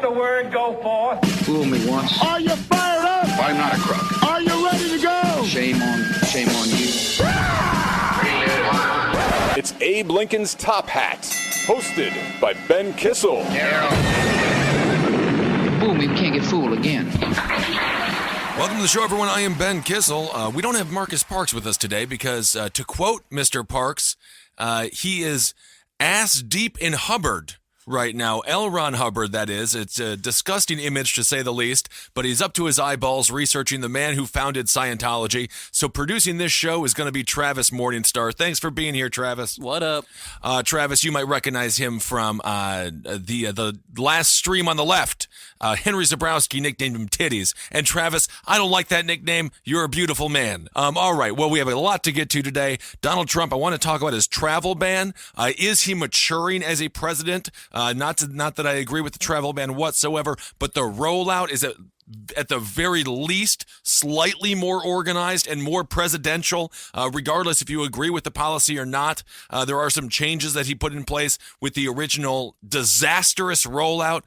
the word go forth. Fool me once. Are you fired up? I'm not a crook. Are you ready to go? Shame on you. It's Abe Lincoln's Top Hat, hosted by Ben Kissel. Fool me, we can't get fooled again. Welcome to the show, everyone. I am Ben Kissel. We don't have Marcus Parks with us today because, to quote Mr. Parks, he is ass deep in Hubbard right now. L. Ron Hubbard, that is. It's a disgusting image, to say the least, but he's up to his eyeballs researching the man who founded Scientology. So producing this show is going to be Travis Morningstar. Thanks for being here, Travis. What up? Travis, you might recognize him from the last stream on the left. Henry Zabrowski nicknamed him Titties. And Travis, I don't like that nickname. You're a beautiful man. All right, well, we have a lot to get to today. Donald Trump, I want to talk about his travel ban. Is he maturing as a president? Not that I agree with the travel ban whatsoever, but the rollout is at the very least slightly more organized and more presidential, regardless if you agree with the policy or not. There are some changes that he put in place with the original disastrous rollout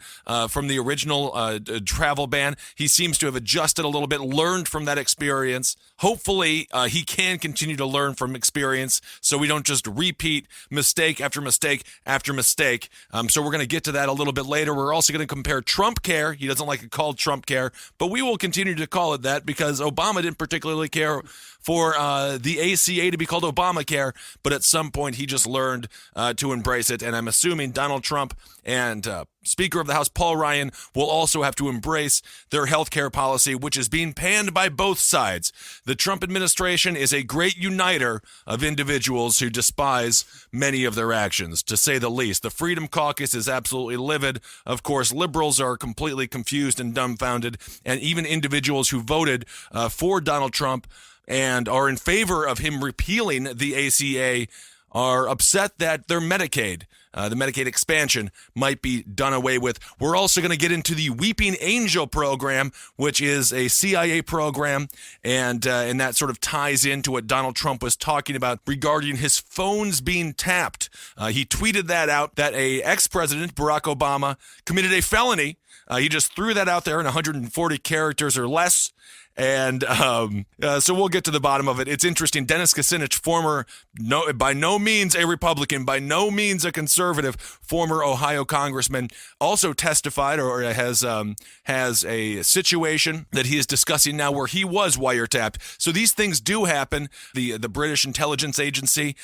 from the original travel ban. He seems to have adjusted a little bit, learned from that experience. Hopefully, he can continue to learn from experience so we don't just repeat mistake after mistake after mistake. So we're going to get to that a little bit later. We're also going to compare Trump Care. He doesn't like it called Trump Care, but we will continue to call it that because Obama didn't particularly care for the ACA to be called Obamacare, but at some point he just learned to embrace it, and I'm assuming Donald Trump and Speaker of the House Paul Ryan will also have to embrace their health care policy, which is being panned by both sides. The Trump administration is a great uniter of individuals who despise many of their actions, to say the least. The Freedom Caucus is absolutely livid. Of course, liberals are completely confused and dumbfounded, and even individuals who voted for Donald Trump and are in favor of him repealing the ACA are upset that their Medicaid, the Medicaid expansion, might be done away with. We're also going to get into the Weeping Angel program, which is a CIA program, and that sort of ties into what Donald Trump was talking about regarding his phones being tapped. He tweeted that out, that a ex-president, Barack Obama, committed a felony. He just threw that out there in 140 characters or less. And so we'll get to the bottom of it. It's interesting. Dennis Kucinich, by no means a Republican, by no means a conservative, former Ohio congressman, also testified or has a situation that he is discussing now where he was wiretapped. So these things do happen. The British intelligence agency,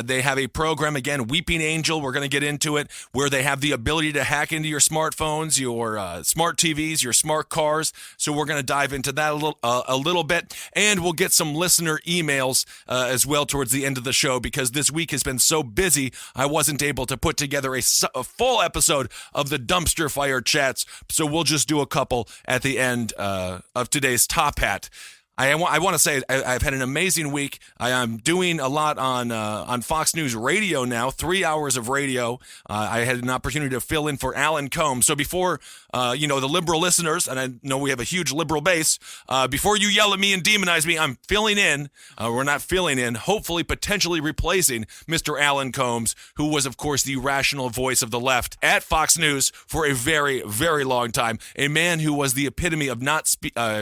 they have a program, again, Weeping Angel, we're going to get into it, where they have the ability to hack into your smartphones, your smart TVs, your smart cars. So we're going to dive into that a little bit, and we'll get some listener emails as well towards the end of the show, because this week has been so busy I wasn't able to put together a full episode of the Dumpster Fire Chats, so we'll just do a couple at the end of today's Top Hat. I want to say I've had an amazing week. I am doing a lot on Fox News Radio now, 3 hours of radio. I had an opportunity to fill in for Alan Combs. So before, the liberal listeners, and I know we have a huge liberal base, before you yell at me and demonize me, I'm filling in. We're not filling in, hopefully potentially replacing Mr. Alan Combs, who was, of course, the rational voice of the left at Fox News for a very, very long time. A man who was the epitome of not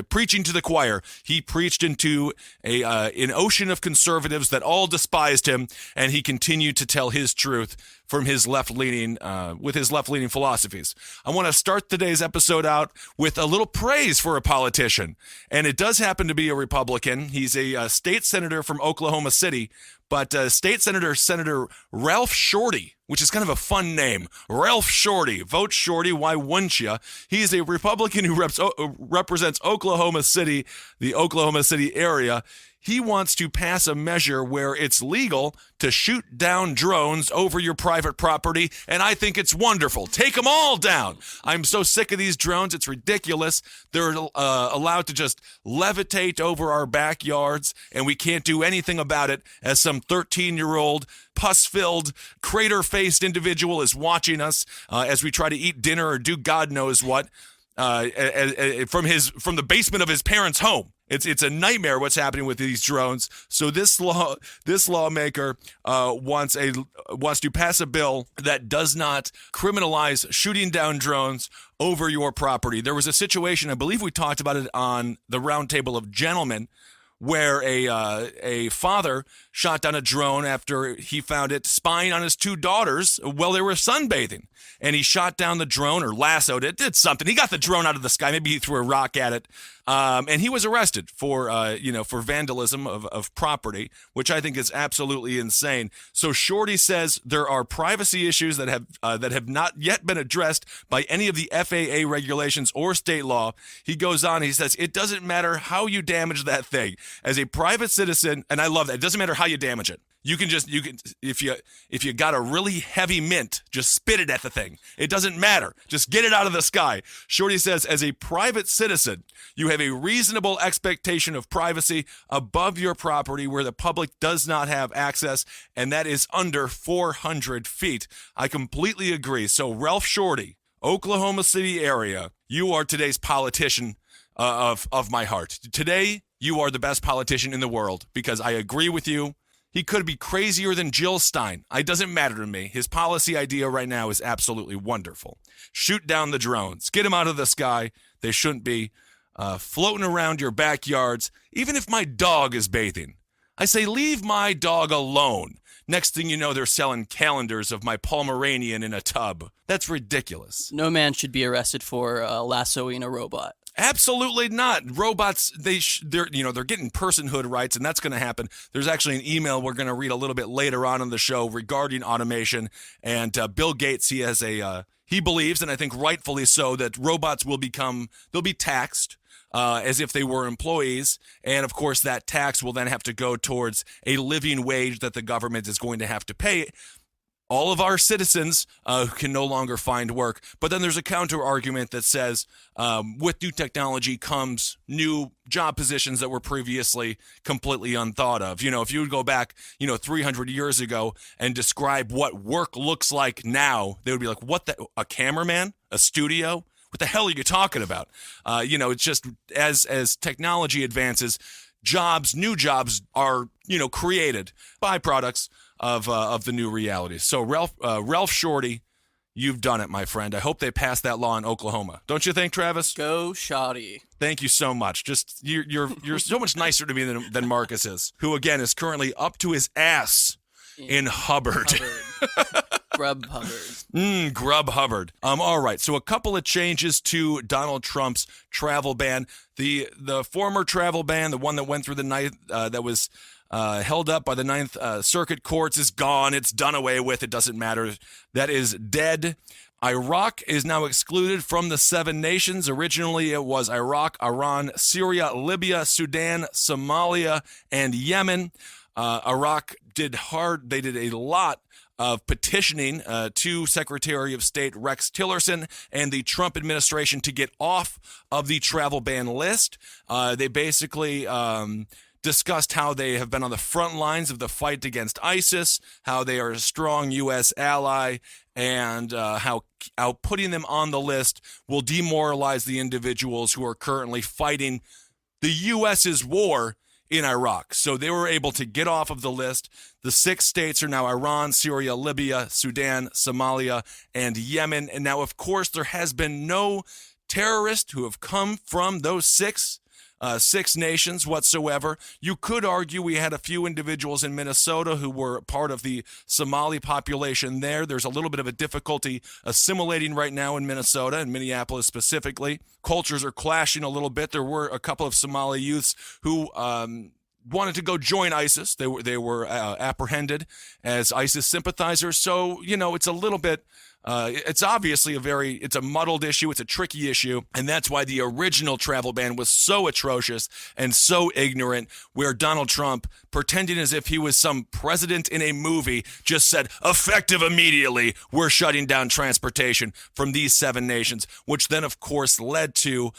preaching to the choir. He preached into an ocean of conservatives that all despised him, and he continued to tell his truth from his left-leaning, with his left-leaning philosophies. I want to start today's episode out with a little praise for a politician, and it does happen to be a Republican. He's a state senator from Oklahoma City, but State Senator Ralph Shorty, which is kind of a fun name. Ralph Shorty. Vote Shorty, why wouldn't you? He's a Republican who represents Oklahoma City, the Oklahoma City area. He wants to pass a measure where it's legal to shoot down drones over your private property, and I think it's wonderful. Take them all down. I'm so sick of these drones. It's ridiculous. They're allowed to just levitate over our backyards, and we can't do anything about it as some 13-year-old pus-filled, crater-faced individual is watching us as we try to eat dinner or do God knows what from the basement of his parents' home. It's a nightmare what's happening with these drones. So this lawmaker wants to pass a bill that does not criminalize shooting down drones over your property. There was a situation, I believe we talked about it on the Roundtable of Gentlemen, where a father shot down a drone after he found it spying on his two daughters while they were sunbathing. And he shot down the drone or lassoed it, did something. He got the drone out of the sky. Maybe he threw a rock at it. And he was arrested for vandalism of property, which I think is absolutely insane. So Shorty says there are privacy issues that have not yet been addressed by any of the FAA regulations or state law. He goes on, he says, it doesn't matter how you damage that thing. As a private citizen, and I love that, it doesn't matter how you damage it. You can if you got a really heavy mint, just spit it at the thing. It doesn't matter. Just get it out of the sky. Shorty says, as a private citizen, you have a reasonable expectation of privacy above your property where the public does not have access, and that is under 400 feet. I completely agree. So Ralph Shorty, Oklahoma City area, you are today's politician of my heart. Today, you are the best politician in the world because I agree with you. He could be crazier than Jill Stein. It doesn't matter to me. His policy idea right now is absolutely wonderful. Shoot down the drones. Get them out of the sky. They shouldn't be floating around your backyards, even if my dog is bathing. I say, leave my dog alone. Next thing you know, they're selling calendars of my Pomeranian in a tub. That's ridiculous. No man should be arrested for lassoing a robot. Absolutely not. Robots, they're getting personhood rights, and that's going to happen. There's actually an email we're going to read a little bit later on in the show regarding automation. And Bill Gates, he believes, and I think rightfully so, that robots they'll be taxed as if they were employees. And of course, that tax will then have to go towards a living wage that the government is going to have to pay all of our citizens who can no longer find work. But then there's a counter argument that says with new technology comes new job positions that were previously completely unthought of. If you would go back, 300 years ago and describe what work looks like now, they would be like, a cameraman? A studio? What the hell are you talking about? It's just as technology advances, new jobs are, created, byproducts of the new realities. So Ralph Shorty, you've done it, my friend. I hope they pass that law in Oklahoma. Don't you think, Travis? Go Shotty. Thank you so much. Just you're so much nicer to me than Marcus is, who again is currently up to his ass in Hubbard. Grub Hubbard. Grub Hubbard. All right. So a couple of changes to Donald Trump's travel ban. The former travel ban, the one that went through the night, that was held up by the Ninth Circuit courts, is gone. It's done away with. It doesn't matter. That is dead. Iraq is now excluded from the 7 nations. Originally, it was Iraq, Iran, Syria, Libya, Sudan, Somalia, and Yemen. Iraq did a lot of petitioning to Secretary of State Rex Tillerson and the Trump administration to get off of the travel ban list. They basically discussed how they have been on the front lines of the fight against ISIS, how they are a strong U.S. ally, and how putting them on the list will demoralize the individuals who are currently fighting the U.S.'s war in Iraq. So they were able to get off of the list. The 6 states are now Iran, Syria, Libya, Sudan, Somalia, and Yemen. And now, of course, there has been no terrorists who have come from those six nations whatsoever. You could argue we had a few individuals in Minnesota who were part of the Somali population there. There's a little bit of a difficulty assimilating right now in Minnesota and Minneapolis specifically. Cultures are clashing a little bit. There were a couple of Somali youths who wanted to go join ISIS. They were apprehended as ISIS sympathizers. So, it's a little bit it's obviously it's a muddled issue. It's a tricky issue. And that's why the original travel ban was so atrocious and so ignorant, where Donald Trump, pretending as if he was some president in a movie, just said, effective immediately, we're shutting down transportation from these 7 nations, which then, of course, led to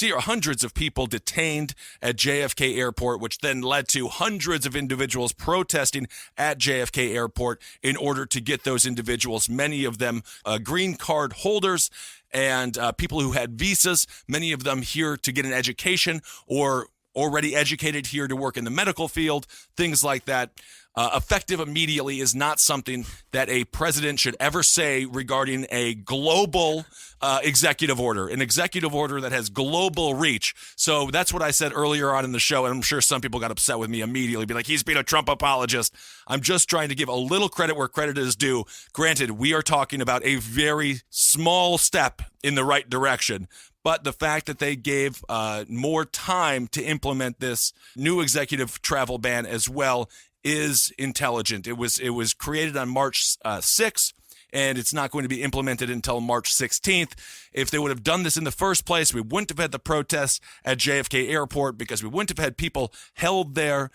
hundreds of people detained at JFK Airport, which then led to hundreds of individuals protesting at JFK Airport in order to get those individuals, many of them green card holders and people who had visas, many of them here to get an education or already educated here to work in the medical field, things like that. Effective immediately is not something that a president should ever say regarding a global executive order, an executive order that has global reach. So that's what I said earlier on in the show, and I'm sure some people got upset with me immediately, be like, he's being a Trump apologist. I'm just trying to give a little credit where credit is due. Granted, we are talking about a very small step in the right direction. But the fact that they gave more time to implement this new executive travel ban as well is intelligent. It was created on March 6th, and it's not going to be implemented until March 16th. If they would have done this in the first place, we wouldn't have had the protests at JFK Airport because we wouldn't have had people held there.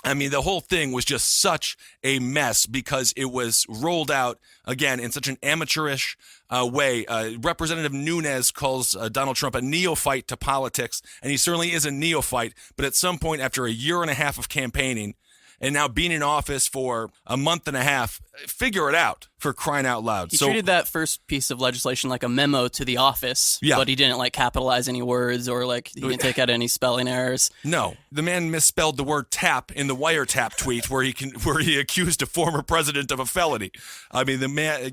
I mean, the whole thing was just such a mess because it was rolled out, again, in such an amateurish way. Representative Nunes calls Donald Trump a neophyte to politics, and he certainly is a neophyte. But at some point, after a year and a half of campaigning, and now being in office for a month and a half, figure it out, for crying out loud. He treated that first piece of legislation like a memo to the office, yeah. But he didn't capitalize any words or he didn't take out any spelling errors. No, the man misspelled the word tap in the wiretap tweet where he accused a former president of a felony. I mean, the man,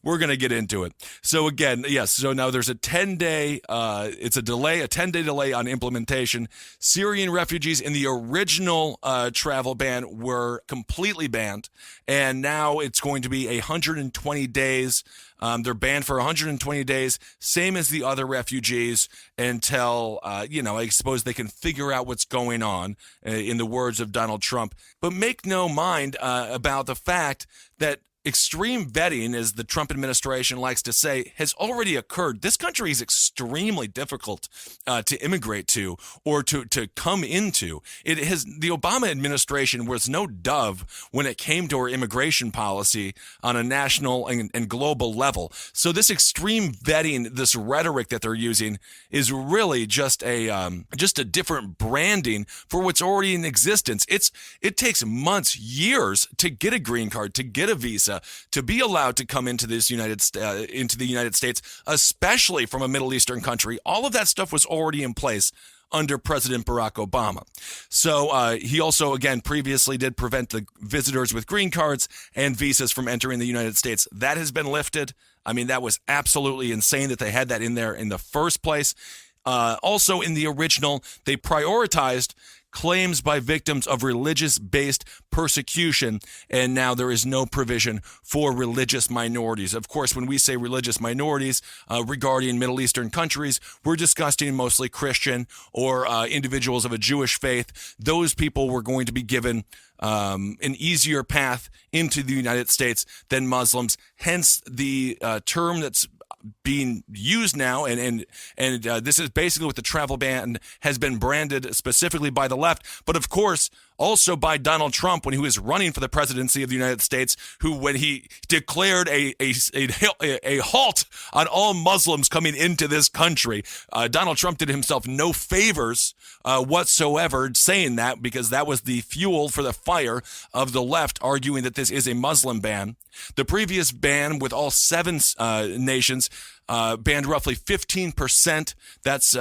we're going to get into it. So again, yes, so now there's a 10-day, it's a 10-day delay on implementation. Syrian refugees in the original travel ban were completely banned, and now it's going to be 120 days. They're banned for 120 days, same as the other refugees, until, I suppose they can figure out what's going on, in the words of Donald Trump. But make no mind about the fact that extreme vetting, as the Trump administration likes to say, has already occurred. This country is extremely difficult to immigrate to or to come into. The Obama administration was no dove when it came to our immigration policy on a national and global level. So this extreme vetting, this rhetoric that they're using, is really just a different branding for what's already in existence. It takes months, years to get a green card, to get a visa, to be allowed to come into the United States, especially from a Middle Eastern country. All of that stuff was already in place under President Barack Obama. So he also, again, previously did prevent the visitors with green cards and visas from entering the United States. That has been lifted. I mean, that was absolutely insane that they had that in there in the first place. Also, in the original, they prioritized claims by victims of religious-based persecution, and now there is no provision for religious minorities. Of course, when we say religious minorities regarding Middle Eastern countries, we're discussing mostly Christian or individuals of a Jewish faith. Those people were going to be given an easier path into the United States than Muslims, hence the term that's being used now, and this is basically what the travel ban has been branded specifically by the left, but of course also by Donald Trump when he was running for the presidency of the United States, who, when he declared a halt on all Muslims coming into this country, Donald Trump did himself no favors whatsoever saying that, because that was the fuel for the fire of the left, arguing that this is a Muslim ban. The previous ban with all 7 nations banned roughly 15%. That's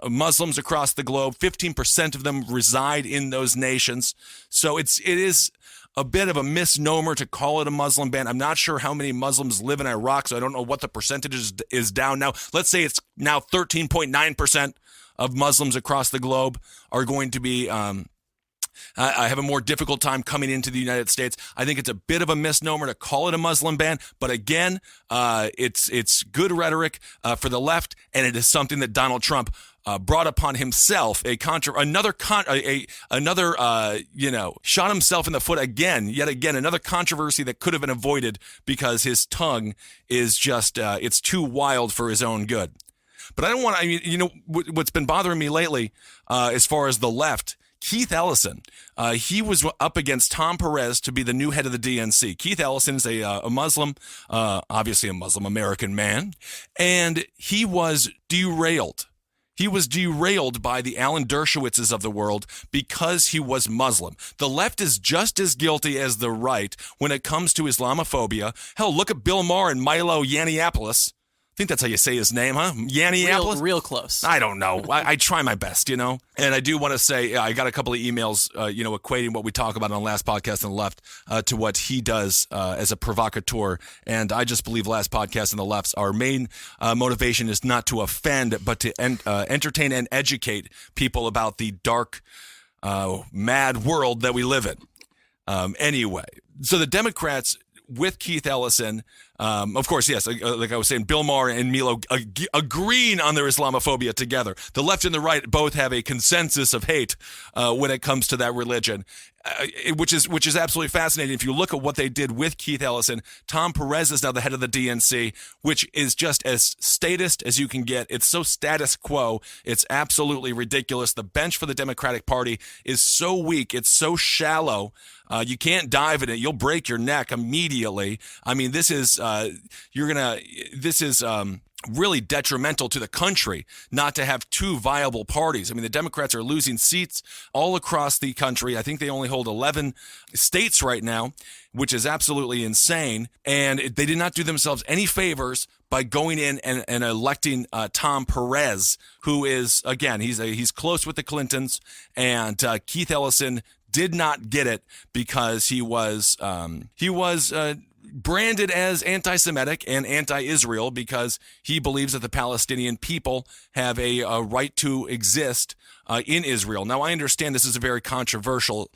Muslims across the globe. 15% of them reside in those nations. So it is a bit of a misnomer to call it a Muslim ban. I'm not sure how many Muslims live in Iraq, so I don't know what the percentage is down now. Let's say it's now 13.9% of Muslims across the globe are going to be I have a more difficult time coming into the United States. I think it's a bit of a misnomer to call it a Muslim ban, but again, it's good rhetoric for the left, and it is something that Donald Trump brought upon himself. Another shot himself in the foot yet again, another controversy that could have been avoided because his tongue is just it's too wild for his own good. But I don't want. What's been bothering me lately, as far as the left. Keith Ellison, he was up against Tom Perez to be the new head of the DNC. Keith Ellison is a Muslim, obviously a Muslim American man, and he was derailed. He was derailed by the Alan Dershowitzes of the world because he was Muslim. The left is just as guilty as the right when it comes to Islamophobia. Hell, look at Bill Maher and Milo Yiannopoulos. I think that's how you say his name, huh? Yanniopoulos? Real close. I don't know. I try my best, you know? And I do want to say, I got a couple of emails, equating what we talk about on the last podcast on the left to what he does as a provocateur. And I just believe last podcast on the left's our main motivation is not to offend, but to entertain and educate people about the dark, mad world that we live in. Anyway, so the Democrats with Keith Ellison, of course, yes, like I was saying, Bill Maher and Milo agreeing on their Islamophobia together. The left and the right both have a consensus of hate when it comes to that religion, which is absolutely fascinating. If you look at what they did with Keith Ellison, Tom Perez is now the head of the DNC, which is just as statist as you can get. It's so status quo. It's absolutely ridiculous. The bench for the Democratic Party is so weak. It's so shallow. You can't dive in it. You'll break your neck immediately. I mean, this is really detrimental to the country not to have two viable parties. I mean, the Democrats are losing seats all across the country. I think they only hold 11 states right now, which is absolutely insane. And they did not do themselves any favors by going in and electing Tom Perez, who is, again, he's close with the Clintons, and Keith Ellison did not get it because he was branded as anti-Semitic and anti-Israel because he believes that the Palestinian people have a right to exist in Israel. Now, I understand this is a very controversial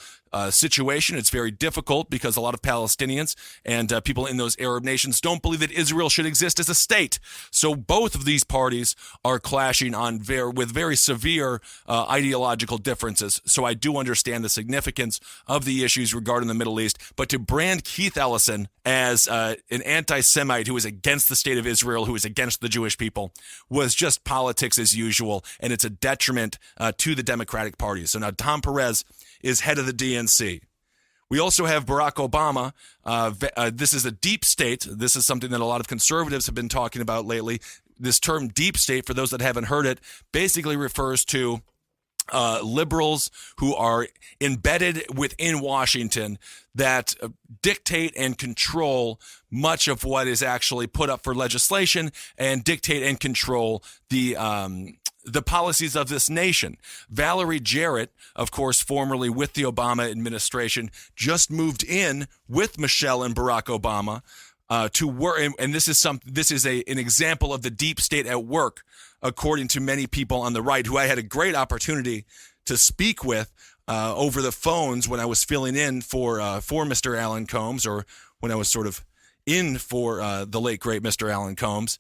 situation. It's very difficult because a lot of Palestinians and people in those Arab nations don't believe that Israel should exist as a state. So both of these parties are clashing on with very severe ideological differences. So I do understand the significance of the issues regarding the Middle East. But to brand Keith Ellison as an anti-Semite who is against the state of Israel, who is against the Jewish people, was just politics as usual, and it's a detriment to the Democratic Party. So now Tom Perez is head of the DNC. We also have Barack Obama. This is a deep state. This is something that a lot of conservatives have been talking about lately. This term deep state, for those that haven't heard it, basically refers to liberals who are embedded within Washington that dictate and control much of what is actually put up for legislation and dictate and control the policies of this nation. Valerie Jarrett, of course, formerly with the Obama administration, just moved in with Michelle and Barack Obama to work. And this is an example of the deep state at work, according to many people on the right, who I had a great opportunity to speak with over the phones when I was filling in for Mr. Alan Combs, or when I was sort of in for the late, great Mr. Alan Combs.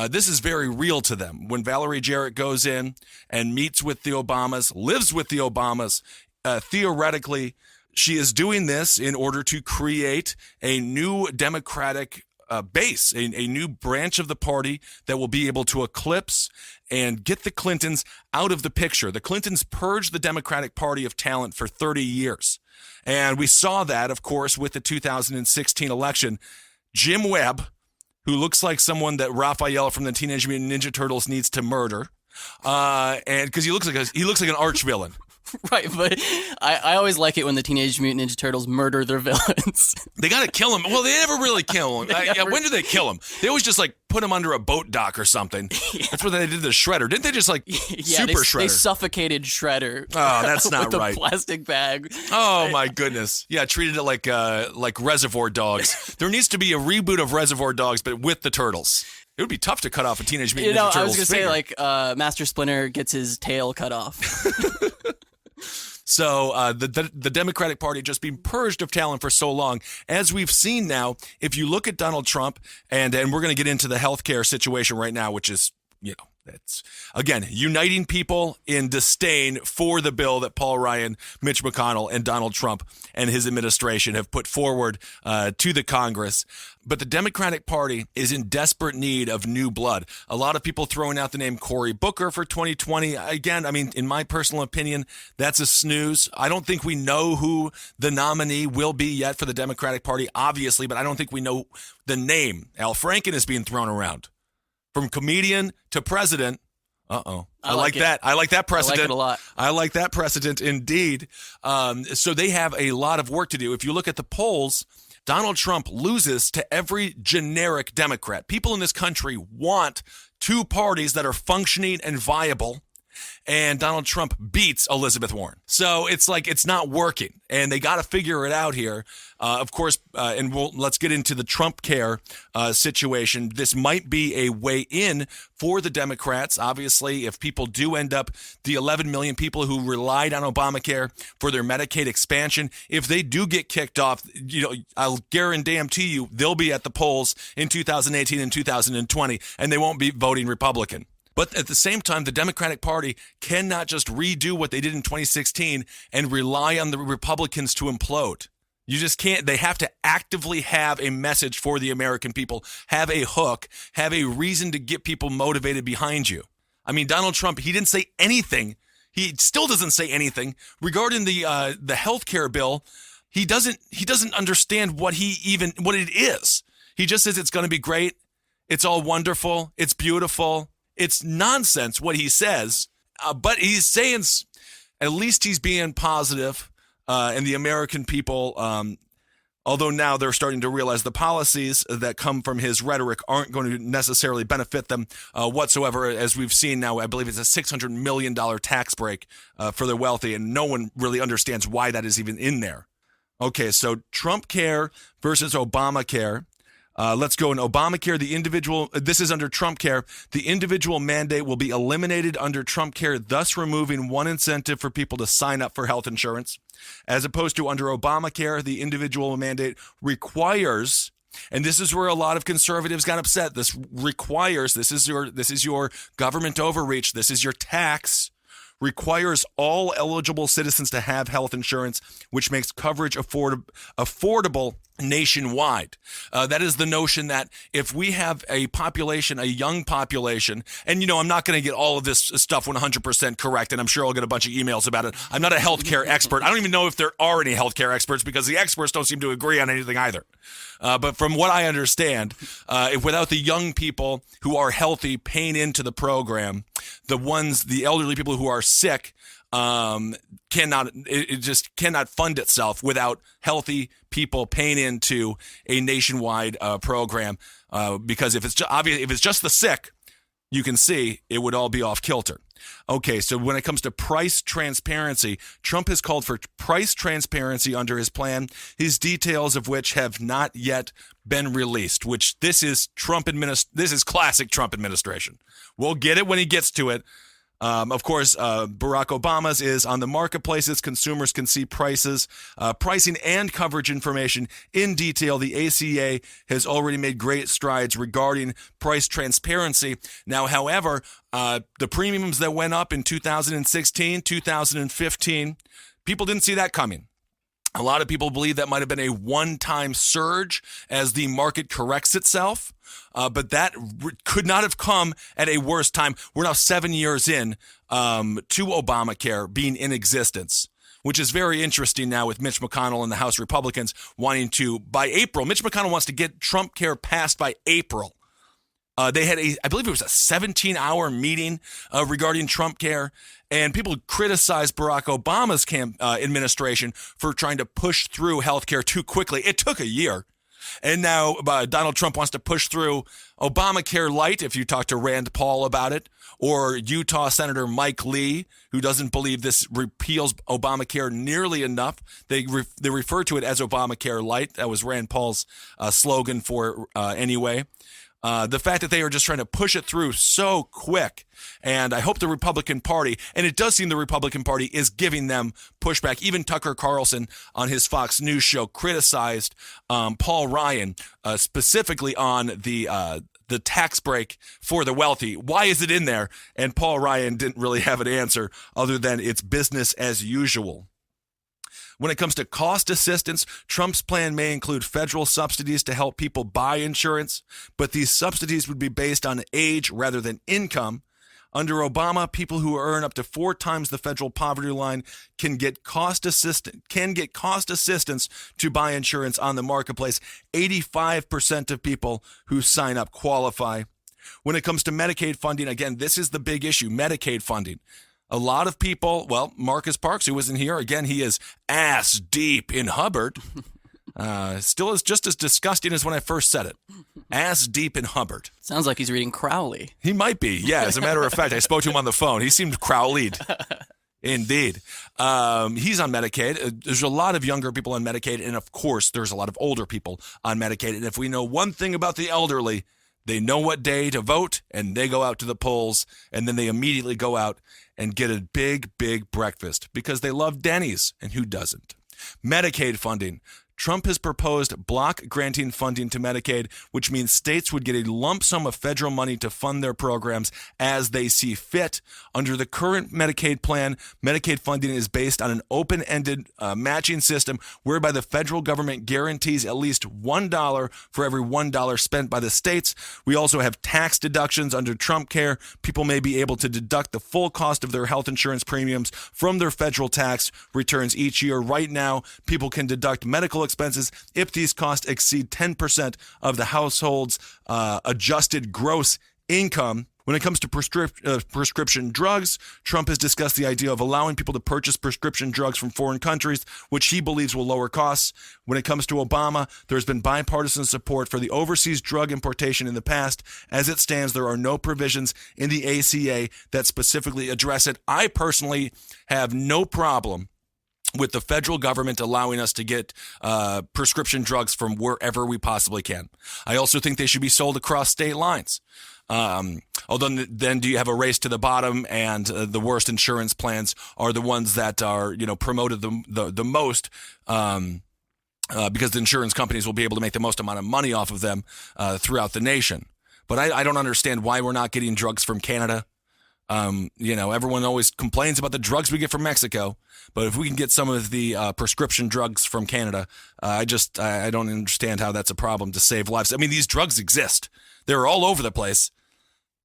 This is very real to them. When Valerie Jarrett goes in and meets with the Obamas, lives with the Obamas, theoretically, she is doing this in order to create a new Democratic base, a new branch of the party that will be able to eclipse and get the Clintons out of the picture. The Clintons purged the Democratic Party of talent for 30 years. And we saw that, of course, with the 2016 election. Jim Webb, who looks like someone that Raphael from the Teenage Mutant Ninja Turtles needs to murder, and because he looks like an arch villain. Right, but I always like it when the Teenage Mutant Ninja Turtles murder their villains. They got to kill him. Well, they never really kill him. When do they kill him? They always just put him under a boat dock or something. Yeah. That's what they did to Shredder. Didn't they just Shredder? They suffocated Shredder. Oh, that's not with right. A plastic bag. Oh my goodness. Yeah, treated it like Reservoir Dogs. There needs to be a reboot of Reservoir Dogs, but with the turtles. It would be tough to cut off a Teenage Mutant Ninja Turtles. I was gonna finger. say Master Splinter gets his tail cut off. So the Democratic Party just being purged of talent for so long. As we've seen now, if you look at Donald Trump, and we're going to get into the healthcare situation right now, which is, that's, again, uniting people in disdain for the bill that Paul Ryan, Mitch McConnell, and Donald Trump and his administration have put forward to the Congress. But the Democratic Party is in desperate need of new blood. A lot of people throwing out the name Cory Booker for 2020. Again, I mean, in my personal opinion, that's a snooze. I don't think we know who the nominee will be yet for the Democratic Party, obviously, but I don't think we know the name. Al Franken is being thrown around. From comedian to president. Uh-oh. I like that. I like that precedent. I like it a lot. I like that precedent indeed. So they have a lot of work to do. If you look at the polls, Donald Trump loses to every generic Democrat. People in this country want two parties that are functioning and viable, and Donald Trump beats Elizabeth Warren. So it's like it's not working, and they got to figure it out here. Of course, and let's get into the Trump care situation. This might be a way in for the Democrats. Obviously, if people do end up, the 11 million people who relied on Obamacare for their Medicaid expansion, if they do get kicked off, I'll guarantee you they'll be at the polls in 2018 and 2020, and they won't be voting Republican. But at the same time, the Democratic Party cannot just redo what they did in 2016 and rely on the Republicans to implode. You just can't. They have to actively have a message for the American people, have a hook, have a reason to get people motivated behind you. I mean, Donald Trump, he didn't say anything. He still doesn't say anything regarding the health care bill. He doesn't understand what it is. He just says it's going to be great. It's all wonderful. It's beautiful. It's nonsense what he says, but he's saying at least he's being positive, and the American people, although now they're starting to realize the policies that come from his rhetoric aren't going to necessarily benefit them whatsoever. As we've seen now, I believe it's a $600 million tax break for the wealthy, and no one really understands why that is even in there. Okay, so Trump care versus Obamacare. Let's go in Obamacare. This is under Trump care. The individual mandate will be eliminated under Trump care, thus removing one incentive for people to sign up for health insurance. As opposed to under Obamacare, the individual mandate requires, and this is where a lot of conservatives got upset. This is your government overreach. This is your tax. Requires all eligible citizens to have health insurance, which makes coverage affordable nationwide. That is the notion that if we have a young population, and I'm not going to get all of this stuff 100% correct, and I'm sure I'll get a bunch of emails about it. I'm not a healthcare expert. I don't even know if there are any healthcare experts because the experts don't seem to agree on anything either. But from what I understand, if without the young people who are healthy paying into the program, the elderly people who are sick, it cannot fund itself without healthy people paying into a nationwide program. Because if it's just the sick, you can see it would all be off kilter. Okay, so when it comes to price transparency, Trump has called for price transparency under his plan, his details of which have not yet been released, which this is classic Trump administration. We'll get it when he gets to it. Of course, Barack Obama's is on the marketplaces. Consumers can see pricing and coverage information in detail. The ACA has already made great strides regarding price transparency. Now, however, the premiums that went up in 2016, 2015, people didn't see that coming. A lot of people believe that might have been a one-time surge as the market corrects itself, but that could not have come at a worse time. We're now 7 years in to Obamacare being in existence, which is very interesting now with Mitch McConnell and the House Republicans wanting to, by April, Mitch McConnell wants to get Trump care passed by April. They had I believe it was a 17-hour meeting regarding Trump care, and people criticized Barack Obama's administration for trying to push through health care too quickly. It took a year. And now Donald Trump wants to push through Obamacare Light, if you talk to Rand Paul about it, or Utah Senator Mike Lee, who doesn't believe this repeals Obamacare nearly enough. They refer to it as Obamacare Light. That was Rand Paul's slogan for anyway. The fact that they are just trying to push it through so quick, and I hope the Republican Party, and it does seem the Republican Party is giving them pushback. Even Tucker Carlson on his Fox News show criticized Paul Ryan specifically on the tax break for the wealthy. Why is it in there? And Paul Ryan didn't really have an answer other than it's business as usual. When it comes to cost assistance, Trump's plan may include federal subsidies to help people buy insurance, but these subsidies would be based on age rather than income. Under Obama, people who earn up to 4 times the federal poverty line can get cost assistance to buy insurance on the marketplace. 85% of people who sign up qualify. When it comes to Medicaid funding, again, this is the big issue, Medicaid funding. A lot of people, well, Marcus Parks, who wasn't here, again, he is ass deep in Hubbard. Still is just as disgusting as when I first said it. Ass deep in Hubbard. Sounds like he's reading Crowley. He might be. Yeah, as a matter of fact, I spoke to him on the phone. He seemed Crowley'd. Indeed. He's on Medicaid. There's a lot of younger people on Medicaid, and of course, there's a lot of older people on Medicaid. And if we know one thing about the elderly, they know what day to vote, and they go out to the polls, and then they immediately go out and get a big, big breakfast because they love Denny's, and who doesn't? Medicaid funding. Trump has proposed block granting funding to Medicaid, which means states would get a lump sum of federal money to fund their programs as they see fit. Under the current Medicaid plan, Medicaid funding is based on an open-ended matching system whereby the federal government guarantees at least $1 for every $1 spent by the states. We also have tax deductions under Trump Care. People may be able to deduct the full cost of their health insurance premiums from their federal tax returns each year. Right now, people can deduct medical expenses if these costs exceed 10% of the household's adjusted gross income. When it comes to prescription drugs, Trump has discussed the idea of allowing people to purchase prescription drugs from foreign countries, which he believes will lower costs. When it comes to Obama, there's been bipartisan support for the overseas drug importation in the past. As it stands, there are no provisions in the ACA that specifically address it. I personally have no problem with the federal government allowing us to get prescription drugs from wherever we possibly can. I also think they should be sold across state lines. Although then do you have a race to the bottom, and the worst insurance plans are the ones that are, promoted the most, because the insurance companies will be able to make the most amount of money off of them throughout the nation. But I don't understand why we're not getting drugs from Canada. Everyone always complains about the drugs we get from Mexico, but if we can get some of the prescription drugs from Canada, I don't understand how that's a problem to save lives. I mean, these drugs exist. They're all over the place.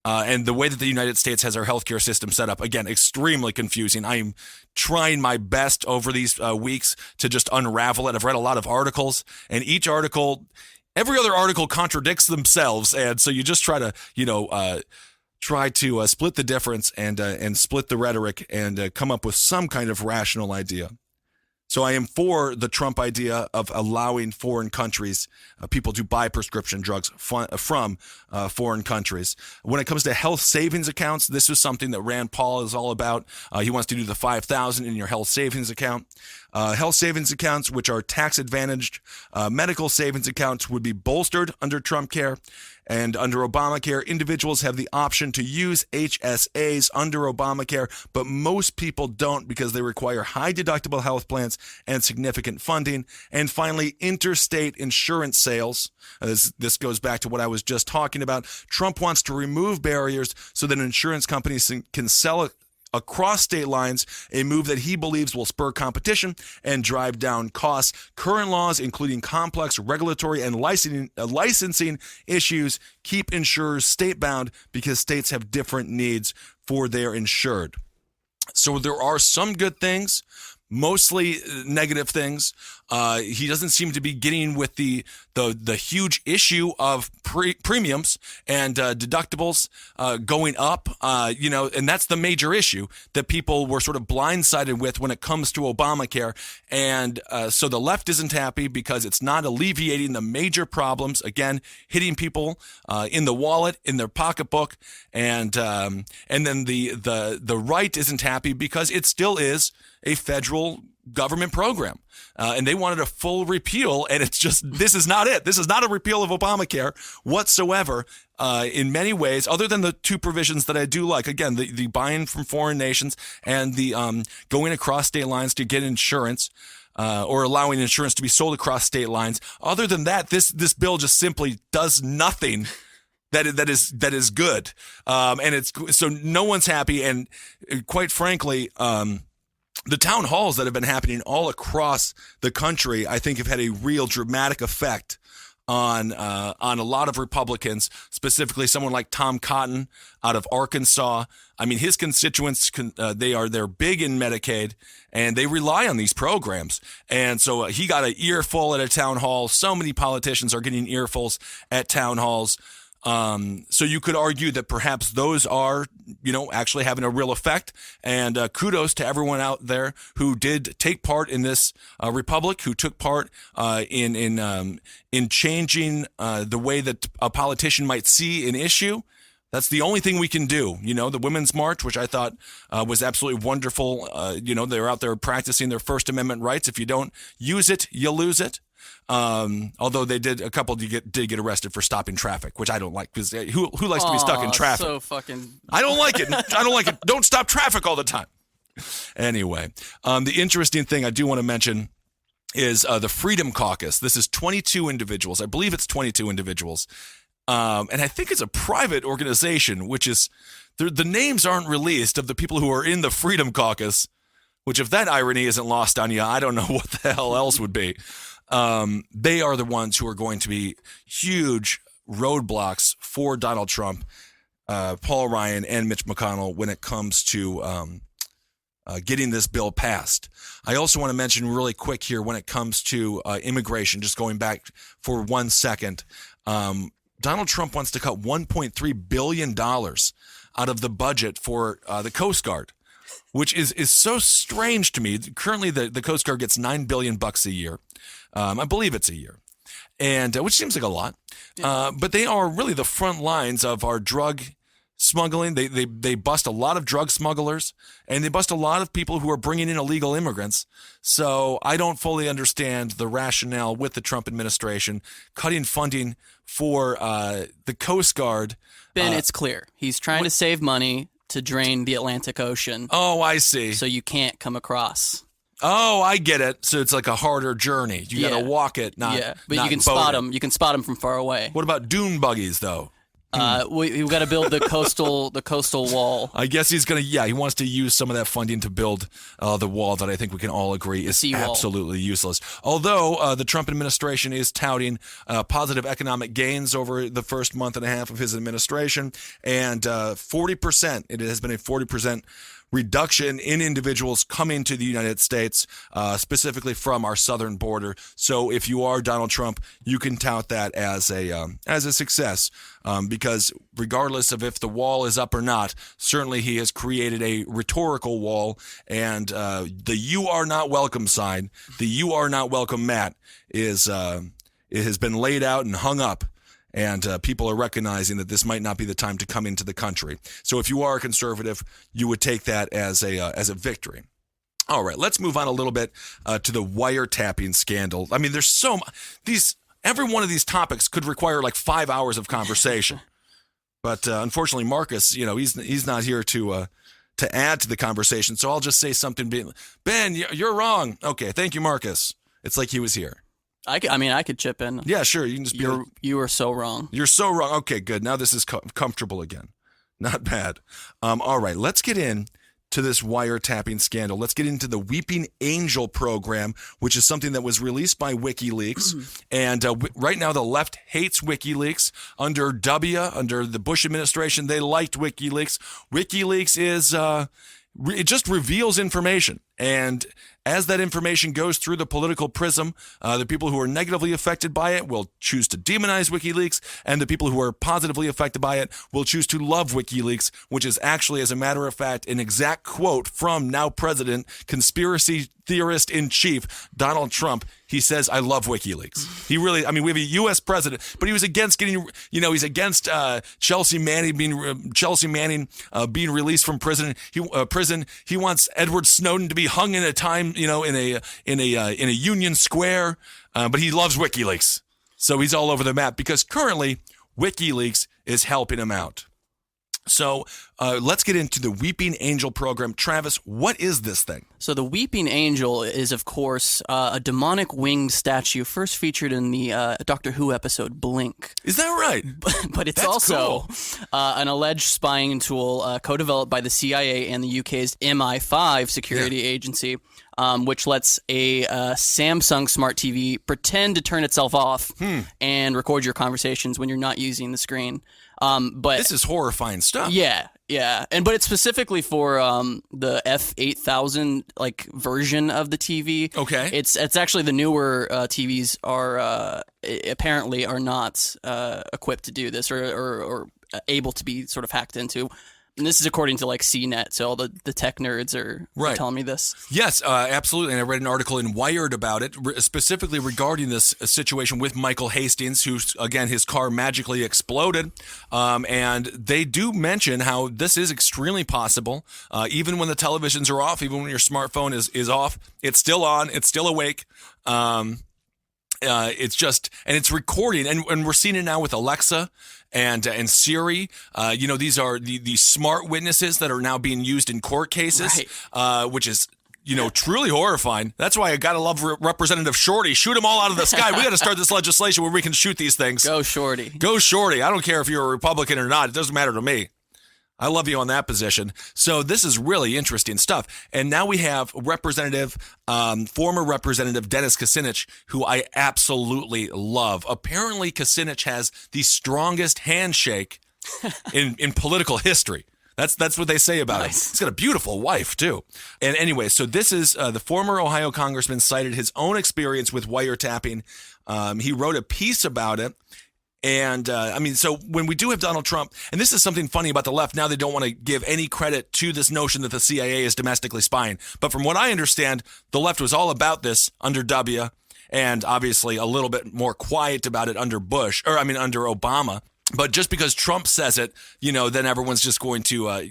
And the way that the United States has our healthcare system set up, again, extremely confusing. I am trying my best over these weeks to just unravel it. I've read a lot of articles, and every other article contradicts themselves. And so you just try to, split the difference and split the rhetoric and come up with some kind of rational idea. So I am for the Trump idea of allowing foreign countries, people to buy prescription drugs from foreign countries. When it comes to health savings accounts, this is something that Rand Paul is all about. He wants to do the $5,000 in your health savings account. Health savings accounts, which are tax advantaged, medical savings accounts would be bolstered under Trump Care. And under Obamacare, individuals have the option to use HSAs under Obamacare, but most people don't because they require high deductible health plans and significant funding. And finally, interstate insurance sales. This goes back to what I was just talking about. Trump wants to remove barriers so that insurance companies can sell across state lines, a move that he believes will spur competition and drive down costs. Current laws, including complex regulatory and licensing issues, keep insurers state-bound because states have different needs for their insured. So there are some good things, mostly negative things. He doesn't seem to be getting with the huge issue of premiums and deductibles going up, and that's the major issue that people were sort of blindsided with when it comes to Obamacare. And so the left isn't happy because it's not alleviating the major problems, again, hitting people in the wallet, in their pocketbook. And then the right isn't happy because it still is a federal government program. And they wanted a full repeal, and it's just, this is not it. This is not a repeal of Obamacare whatsoever in many ways, other than the two provisions that I do like. Again, the buying from foreign nations and the going across state lines to get insurance, or allowing insurance to be sold across state lines. Other than that, this bill just simply does nothing that is good. And it's so no one's happy. And quite frankly, the town halls that have been happening all across the country, I think, have had a real dramatic effect on a lot of Republicans, specifically someone like Tom Cotton out of Arkansas. I mean, his constituents, they're big in Medicaid, and they rely on these programs. And so he got an earful at a town hall. So many politicians are getting earfuls at town halls. So you could argue that perhaps those are, actually having a real effect. And kudos to everyone out there who did take part in this republic, who took part in changing the way that a politician might see an issue. That's the only thing we can do. The Women's March, which I thought was absolutely wonderful. They're out there practicing their First Amendment rights. If you don't use it, you lose it. Although a couple did get arrested for stopping traffic, which I don't like, because who likes to be stuck in traffic? So fucking. I don't like it. I don't like it. Don't stop traffic all the time. Anyway, the interesting thing I do want to mention is the Freedom Caucus. This is 22 individuals. I believe it's 22 individuals. And I think it's a private organization, which is the names aren't released of the people who are in the Freedom Caucus, which if that irony isn't lost on you, I don't know what the hell else would be. They are the ones who are going to be huge roadblocks for Donald Trump, Paul Ryan, and Mitch McConnell when it comes to getting this bill passed. I also want to mention really quick here when it comes to immigration, just going back for 1 second. Donald Trump wants to cut $1.3 billion out of the budget for the Coast Guard, which is so strange to me. Currently, the Coast Guard gets $9 billion a year. I believe it's a year, and which seems like a lot. But they are really the front lines of our drug smuggling. They bust a lot of drug smugglers, and they bust a lot of people who are bringing in illegal immigrants. So I don't fully understand the rationale with the Trump administration cutting funding for the Coast Guard. Ben, it's clear. He's trying to save money to drain the Atlantic Ocean. Oh, I see. So you can't come across. Oh, I get it. So it's like a harder journey. You got to walk it, not but not you can boat spot it. them. You can spot them from far away. What about dune buggies, though? We've got to build the coastal wall. I guess he's going to, he wants to use some of that funding to build the wall that I think we can all agree is Seawall. Absolutely useless. Although the Trump administration is touting positive economic gains over the first month and a half of his administration, and 40%, it has been a 40% reduction in individuals coming to the United States, specifically from our southern border. So if you are Donald Trump, you can tout that as a success, because regardless of if the wall is up or not, certainly he has created a rhetorical wall, and the "you are not welcome" sign, the "you are not welcome" mat it has been laid out and hung up. And people are recognizing that this might not be the time to come into the country. So if you are a conservative, you would take that as a victory. All right, let's move on a little bit to the wiretapping scandal. I mean, there's every one of these topics could require like 5 hours of conversation. But unfortunately, Marcus, he's not here to add to the conversation. So I'll just say something. Ben, you're wrong. Okay, thank you, Marcus. It's like he was here. I could chip in. Yeah, sure. You can just be You were so wrong. You're so wrong. Okay, good. Now this is comfortable again. Not bad. All right, let's get in to this wiretapping scandal. Let's get into the Weeping Angel program, which is something that was released by WikiLeaks. And right now, the left hates WikiLeaks. Under the Bush administration, they liked WikiLeaks. WikiLeaks is it just reveals information. And as that information goes through the political prism, the people who are negatively affected by it will choose to demonize WikiLeaks, and the people who are positively affected by it will choose to love WikiLeaks, which is actually, as a matter of fact, an exact quote from now President, conspiracy theorist in chief, Donald Trump. He says, "I love WikiLeaks." He really, we have a U.S. president, but he was against he's against Chelsea Manning being released from prison. He wants Edward Snowden to be hung in a time, in a Union Square, but he loves WikiLeaks. So he's all over the map because currently WikiLeaks is helping him out. So let's get into the Weeping Angel program. Travis, what is this thing? So the Weeping Angel is, of course, a demonic winged statue first featured in the Doctor Who episode Blink. Is that right? But it's That's also cool. An alleged spying tool co-developed by the CIA and the UK's MI5 security agency, which lets a Samsung smart TV pretend to turn itself off and record your conversations when you're not using the screen. But this is horrifying stuff. Yeah, Yeah, but it's specifically for the F8000 like version of the TV. Okay. It's actually the newer TVs are apparently are not equipped to do this or able to be sort of hacked into. And this is according to like CNET, so all the tech nerds are telling me this. Yes, absolutely. And I read an article in Wired about it, specifically regarding this situation with Michael Hastings, who, again, his car magically exploded. And they do mention how this is extremely possible. Even when the televisions are off, even when your smartphone is off, it's still on, it's still awake. It's just, and it's recording, and we're seeing it now with Alexa and Siri. These are the smart witnesses that are now being used in court cases, which is, truly horrifying. That's why I gotta love Representative Shorty. Shoot them all out of the sky. We gotta start this legislation where we can shoot these things. Go Shorty. Go Shorty. I don't care if you're a Republican or not. It doesn't matter to me. I love you on that position. So this is really interesting stuff. And now we have former Representative Dennis Kucinich, who I absolutely love. Apparently, Kucinich has the strongest handshake in political history. That's what they say about him. He's got a beautiful wife, too. And anyway, so this is the former Ohio congressman cited his own experience with wiretapping. He wrote a piece about it. And so when we do have Donald Trump, and this is something funny about the left, now they don't want to give any credit to this notion that the CIA is domestically spying. But from what I understand, the left was all about this under W, and obviously a little bit more quiet about it under under Obama. But just because Trump says it, then everyone's just going to,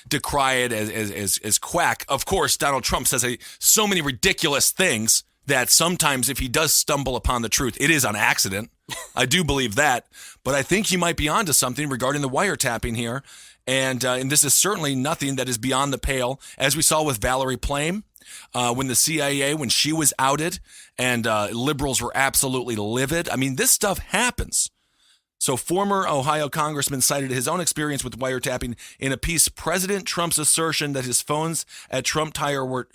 decry it as quack. Of course, Donald Trump says so many ridiculous things that sometimes if he does stumble upon the truth, it is on accident. I do believe that. But I think he might be onto something regarding the wiretapping here. And this is certainly nothing that is beyond the pale. As we saw with Valerie Plame, when the CIA, when she was outed and liberals were absolutely livid. I mean, this stuff happens. So former Ohio congressman cited his own experience with wiretapping in a piece. President Trump's assertion that his phones at Trump Tower were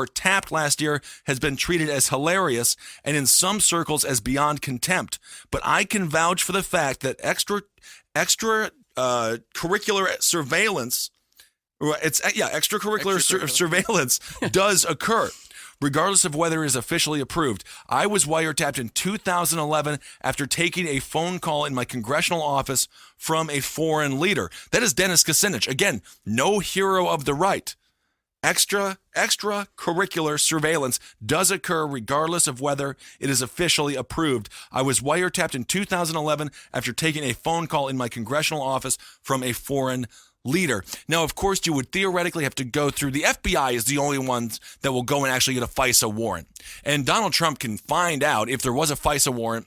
tapped last year has been treated as hilarious and in some circles as beyond contempt. But I can vouch for the fact that extracurricular surveillance, surveillance does occur, regardless of whether it is officially approved. I was wiretapped in 2011 after taking a phone call in my congressional office from a foreign leader. That is Dennis Kucinich. Again, no hero of the right. Extracurricular surveillance does occur regardless of whether it is officially approved. I was wiretapped in 2011 after taking a phone call in my congressional office from a foreign leader. Now, of course, you would theoretically have to go through. The FBI is the only ones that will go and actually get a FISA warrant. And Donald Trump can find out if there was a FISA warrant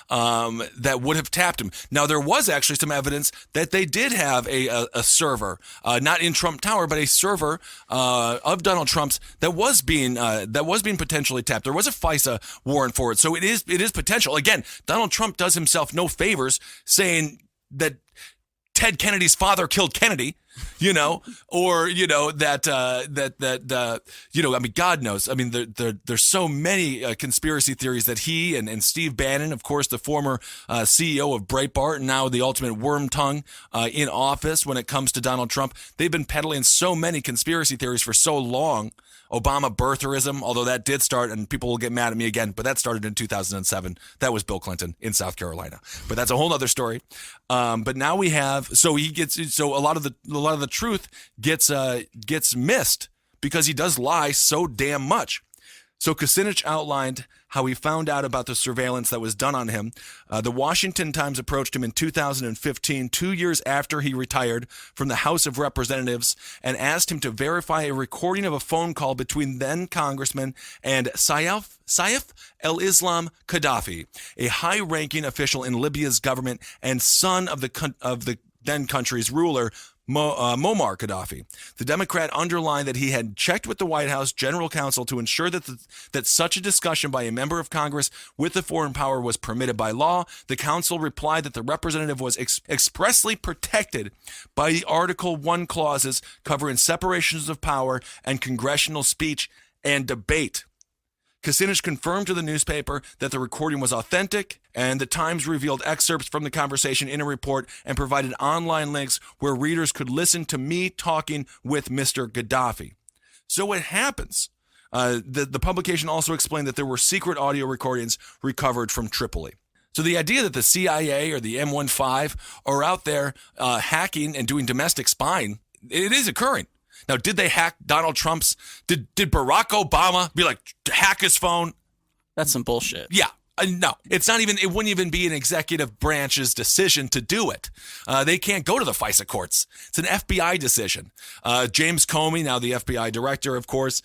that would have tapped him. Now, there was actually some evidence that they did have a server, not in Trump Tower, but a server of Donald Trump's that was being potentially tapped. There was a FISA warrant for it, so it is potential. Again, Donald Trump does himself no favors saying that Ted Kennedy's father killed Kennedy, or God knows. I mean, there's so many conspiracy theories that he and Steve Bannon, of course, the former CEO of Breitbart and now the ultimate worm tongue in office when it comes to Donald Trump, they've been peddling so many conspiracy theories for so long. Obama birtherism, although that did start, and people will get mad at me again, but that started in 2007. That was Bill Clinton in South Carolina, but that's a whole other story. But now we have, so a lot of the truth gets missed because he does lie so damn much. So Kucinich outlined how he found out about the surveillance that was done on him. The Washington Times approached him in 2015, 2 years after he retired from the House of Representatives, and asked him to verify a recording of a phone call between then Congressman and Saif al-Islam Gaddafi, a high-ranking official in Libya's government and son of the then country's ruler, Muammar Gaddafi. The Democrat underlined that he had checked with the White House general counsel to ensure that such a discussion by a member of Congress with a foreign power was permitted by law. The counsel replied that the representative was expressly protected by the Article 1 clauses covering separations of power and congressional speech and debate. Kucinich confirmed to the newspaper that the recording was authentic, and the Times revealed excerpts from the conversation in a report and provided online links where readers could listen to me talking with Mr. Gaddafi. So what happens? The publication also explained that there were secret audio recordings recovered from Tripoli. So the idea that the CIA or the M15 are out there hacking and doing domestic spying, it is occurring. Now, did they hack Donald Trump's? Did Barack Obama be like, hack his phone? That's some bullshit. Yeah. No, it's not even. It wouldn't even be an executive branch's decision to do it. They can't go to the FISA courts. It's an FBI decision. James Comey, now the FBI director, of course,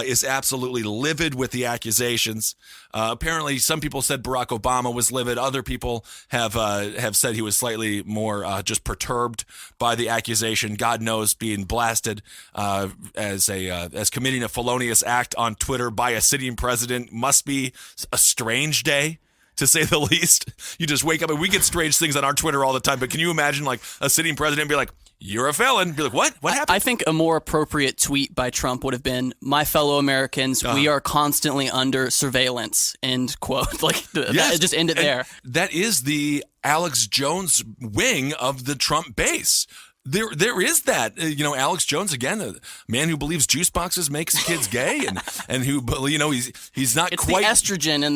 is absolutely livid with the accusations. Apparently, some people said Barack Obama was livid. Other people have said he was slightly more just perturbed by the accusation. God knows, being blasted as committing a felonious act on Twitter by a sitting president must be a strange day, to say the least. You just wake up, and we get strange things on our Twitter all the time, but can you imagine like a sitting president be like, you're a felon? Be like, what? What happened? I think a more appropriate tweet by Trump would have been, my fellow Americans, we are constantly under surveillance, end quote. Like, Yes. just end it And there. that is the Alex Jones wing of the Trump base. There is that, Alex Jones, again, a man who believes juice boxes makes kids gay, and who, he's not It's quite the estrogen in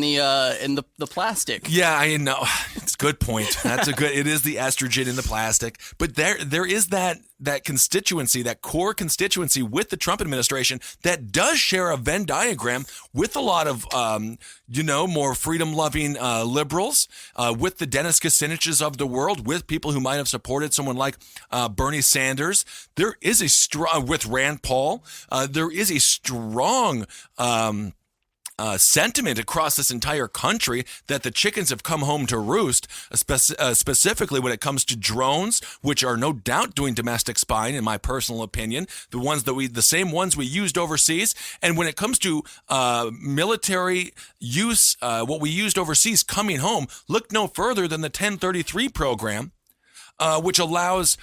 the plastic. Yeah, I know. It's a good point. It is the estrogen in the plastic. But there is that constituency, that core constituency with the Trump administration that does share a Venn diagram with a lot of, more freedom-loving liberals, with the Dennis Kuciniches of the world, with people who might have supported someone like Bernie Sanders. There is a strong, with Rand Paul, there is a strong sentiment across this entire country that the chickens have come home to roost, specifically when it comes to drones, which are no doubt doing domestic spying, in my personal opinion, the same ones we used overseas. And when it comes to military use, what we used overseas coming home, look no further than the 1033 program, which allows,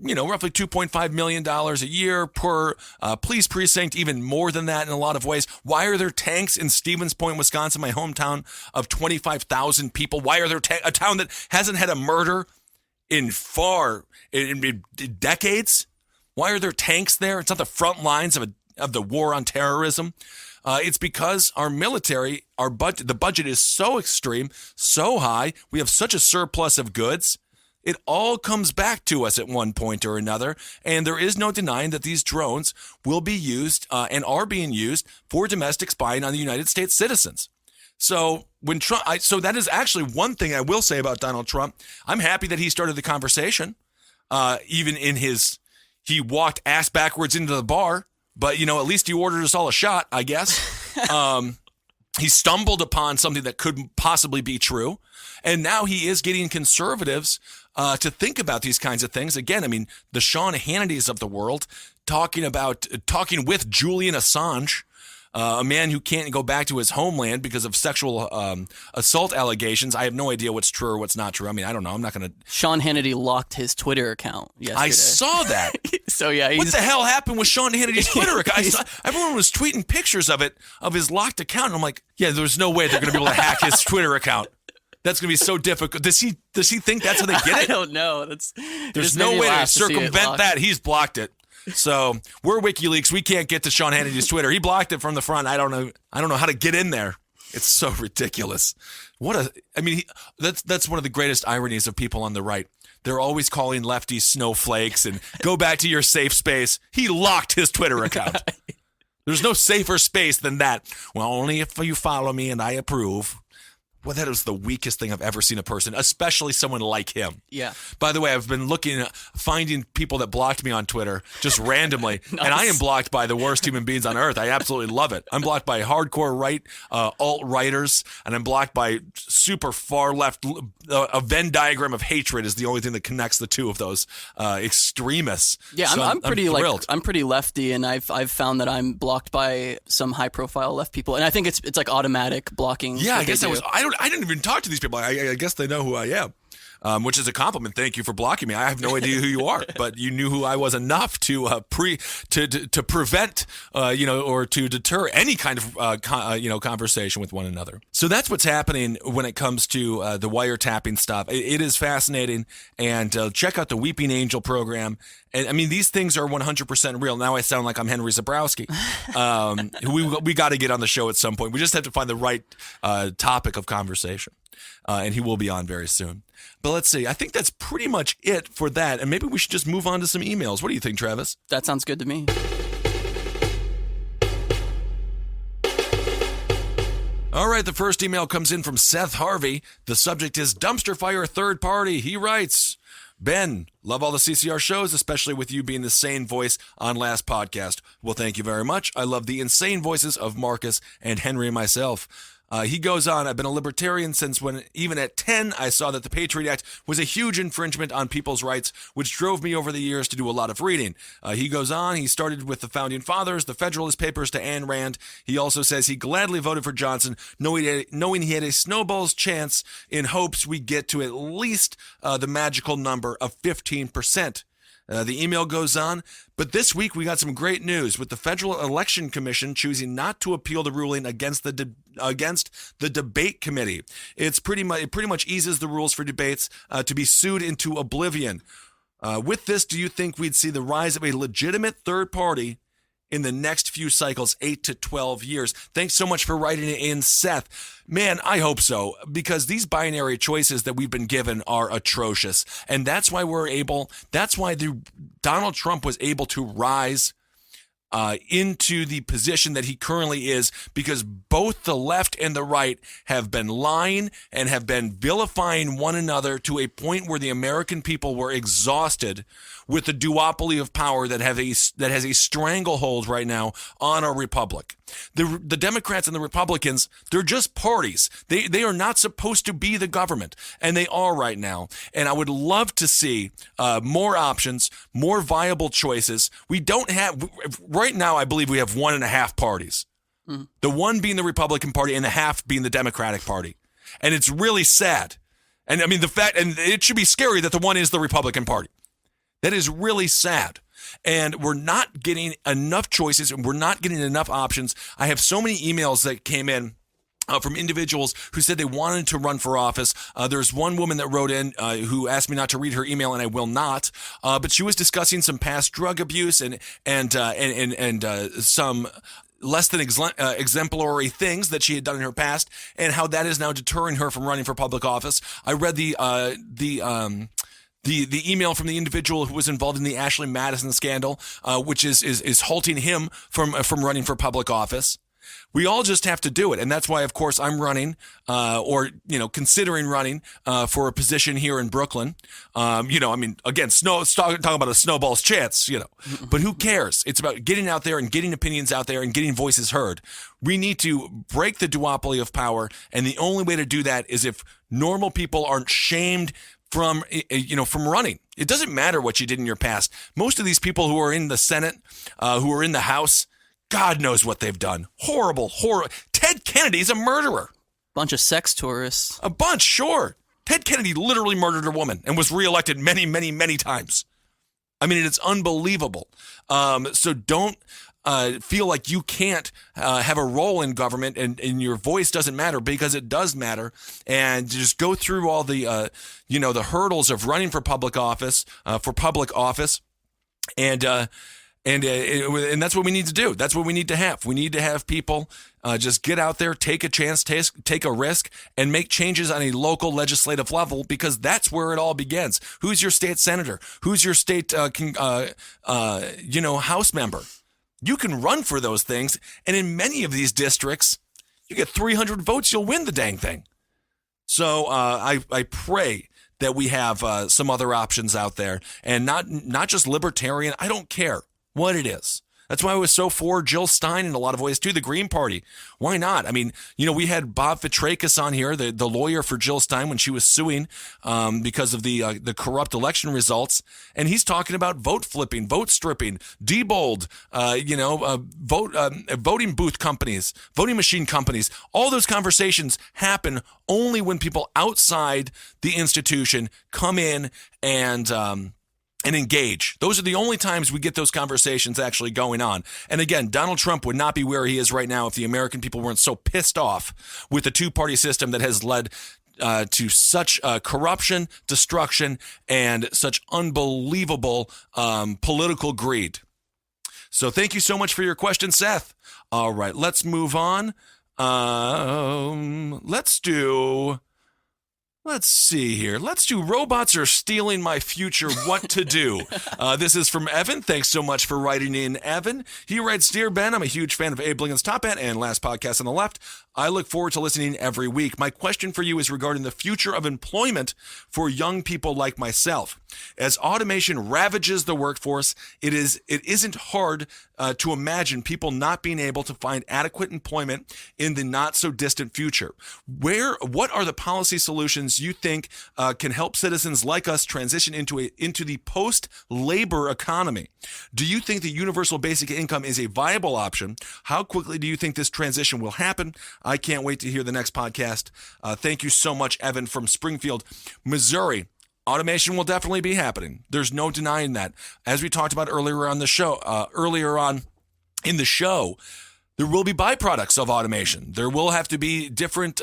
roughly $2.5 million a year per police precinct, even more than that in a lot of ways. Why are there tanks in Stevens Point, Wisconsin, my hometown of 25,000 people? Why are there a town that hasn't had a murder in decades? Why are there tanks there? It's not the front lines of the war on terrorism. It's because our military, the budget is so extreme, so high. We have such a surplus of goods. It all comes back to us at one point or another, and there is no denying that these drones will be used and are being used for domestic spying on the United States citizens. So so that is actually one thing I will say about Donald Trump. I'm happy that he started the conversation, even in he walked ass backwards into the bar, but at least he ordered us all a shot, I guess. He stumbled upon something that could possibly be true. And now he is getting conservatives to think about these kinds of things. Again, I mean, the Sean Hannitys of the world talking with Julian Assange, a man who can't go back to his homeland because of sexual assault allegations. I have no idea what's true or what's not true. I mean, I don't know. I'm not going to. Sean Hannity locked his Twitter account yesterday. I saw that. So yeah, what the hell happened with Sean Hannity's Twitter account? Everyone was tweeting pictures of his locked account. And I'm like, yeah, there's no way they're going to be able to hack his Twitter account. That's going to be so difficult. Does he think that's how they get it? I don't know. There's no way to circumvent that. He's blocked it. So we're WikiLeaks. We can't get to Sean Hannity's Twitter. He blocked it from the front. I don't know how to get in there. It's so ridiculous. That's one of the greatest ironies of people on the right. They're always calling lefties snowflakes and go back to your safe space. He locked his Twitter account. There's no safer space than that. Well, only if you follow me and I approve. Well, that is the weakest thing I've ever seen a person, especially someone like him. Yeah. By the way, I've been finding people that blocked me on Twitter just randomly, nice. And I am blocked by the worst human beings on earth. I absolutely love it. I'm blocked by hardcore right alt-righters, and I'm blocked by super far left. A Venn diagram of hatred is the only thing that connects the two of those extremists. Yeah, so I'm pretty thrilled. I'm pretty lefty, and I've found that I'm blocked by some high-profile left people, and I think it's like automatic blocking. Yeah, I guess I didn't even talk to these people. I guess they know who I am. which is a compliment. Thank you for blocking me. I have no idea who you are, but you knew who I was enough to to prevent, or to deter any kind of conversation with one another. So that's what's happening when it comes to the wiretapping stuff. It is fascinating, and check out the Weeping Angel program. And I mean, these things are 100% real. Now I sound like I'm Henry Zabrowski. We got to get on the show at some point. We just have to find the right topic of conversation. And he will be on very soon. But let's see. I think that's pretty much it for that. And maybe we should just move on to some emails. What do you think, Travis? That sounds good to me. All right, the first email comes in from Seth Harvey. The subject is dumpster fire third party. He writes, Ben, love all the CCR shows, especially with you being the sane voice on last podcast. Well, thank you very much. I love the insane voices of Marcus and Henry and myself. He goes on, I've been a libertarian since when, even at 10, I saw that the Patriot Act was a huge infringement on people's rights, which drove me over the years to do a lot of reading. He goes on, he started with the Founding Fathers, the Federalist Papers to Ayn Rand. He also says he gladly voted for Johnson, knowing he had a snowball's chance in hopes we get to at least the magical number of 15%. The email goes on, but this week we got some great news with the Federal Election Commission choosing not to appeal the ruling against the debate committee. It pretty much eases the rules for debates to be sued into oblivion. With this, do you think we'd see the rise of a legitimate third party in the next few cycles, 8 to 12 years? Thanks so much for writing it in, Seth. Man, I hope so, because these binary choices that we've been given are atrocious. And that's why Donald Trump was able to rise into the position that he currently is, because both the left and the right have been lying and have been vilifying one another to a point where the American people were exhausted with the duopoly of power that has a stranglehold right now on our republic. The Democrats and the Republicans, they're just parties. They are not supposed to be the government, and they are right now. And I would love to see more options, more viable choices. We don't have, right now, I believe we have 1.5 parties. The one being the Republican Party and the half being the Democratic Party. And it's really sad. And I mean, and it should be scary that the one is the Republican Party. That is really sad. And we're not getting enough choices, and we're not getting enough options. I have so many emails that came in from individuals who said they wanted to run for office. There's one woman that wrote in who asked me not to read her email, and I will not. But she was discussing some past drug abuse and some less than exemplary things that she had done in her past, and how that is now deterring her from running for public office. I read the email from the individual who was involved in the Ashley Madison scandal, which is halting him from running for public office. We all just have to do it. And that's why, of course, I'm running considering running for a position here in Brooklyn. Again, talking about a snowball's chance, but who cares? It's about getting out there and getting opinions out there and getting voices heard. We need to break the duopoly of power. And the only way to do that is if normal people aren't shamed from running. It doesn't matter what you did in your past. Most of these people who are in the Senate, who are in the House, God knows what they've done. Horrible. Ted Kennedy's a murderer. Bunch of sex tourists. A bunch, sure. Ted Kennedy literally murdered a woman and was reelected many, many, many times. I mean, it's unbelievable. So don't feel like you can't have a role in government and your voice doesn't matter, because it does matter. And just go through all the, the hurdles of running for public office, And that's what we need to do. That's what we need to have. We need to have people just get out there, take a chance, take a risk, and make changes on a local legislative level, because that's where it all begins. Who's your state senator? Who's your state, House member? You can run for those things, and in many of these districts, you get 300 votes, you'll win the dang thing. So I pray that we have some other options out there, and not just libertarian. I don't care what it is. That's why I was so for Jill Stein in a lot of ways too. The Green Party. Why not? I mean, we had Bob Fitrakis on here, the lawyer for Jill Stein when she was suing because of the corrupt election results, and he's talking about vote flipping, vote stripping, Diebold, voting booth companies, voting machine companies. All those conversations happen only when people outside the institution come in and engage. Those are the only times we get those conversations actually going on. And again, Donald Trump would not be where he is right now if the American people weren't so pissed off with the two-party system that has led to such corruption, destruction, and such unbelievable political greed. So thank you so much for your question, Seth. All right, let's move on. Let's see here. Let's do Robots Are Stealing My Future, What to Do. This is from Evan. Thanks so much for writing in, Evan. He writes, Dear Ben, I'm a huge fan of Abe Lincoln's Top Hat and Last Podcast on the Left. I look forward to listening every week. My question for you is regarding the future of employment for young people like myself. As automation ravages the workforce, it isn't hard to imagine people not being able to find adequate employment in the not so distant future. What are the policy solutions you think can help citizens like us transition into the post-labor economy? Do you think the universal basic income is a viable option? How quickly do you think this transition will happen? I can't wait to hear the next podcast. Thank you so much, Evan from Springfield, Missouri. Automation will definitely be happening. There's no denying that. As we talked about earlier on in the show, there will be byproducts of automation. There will have to be different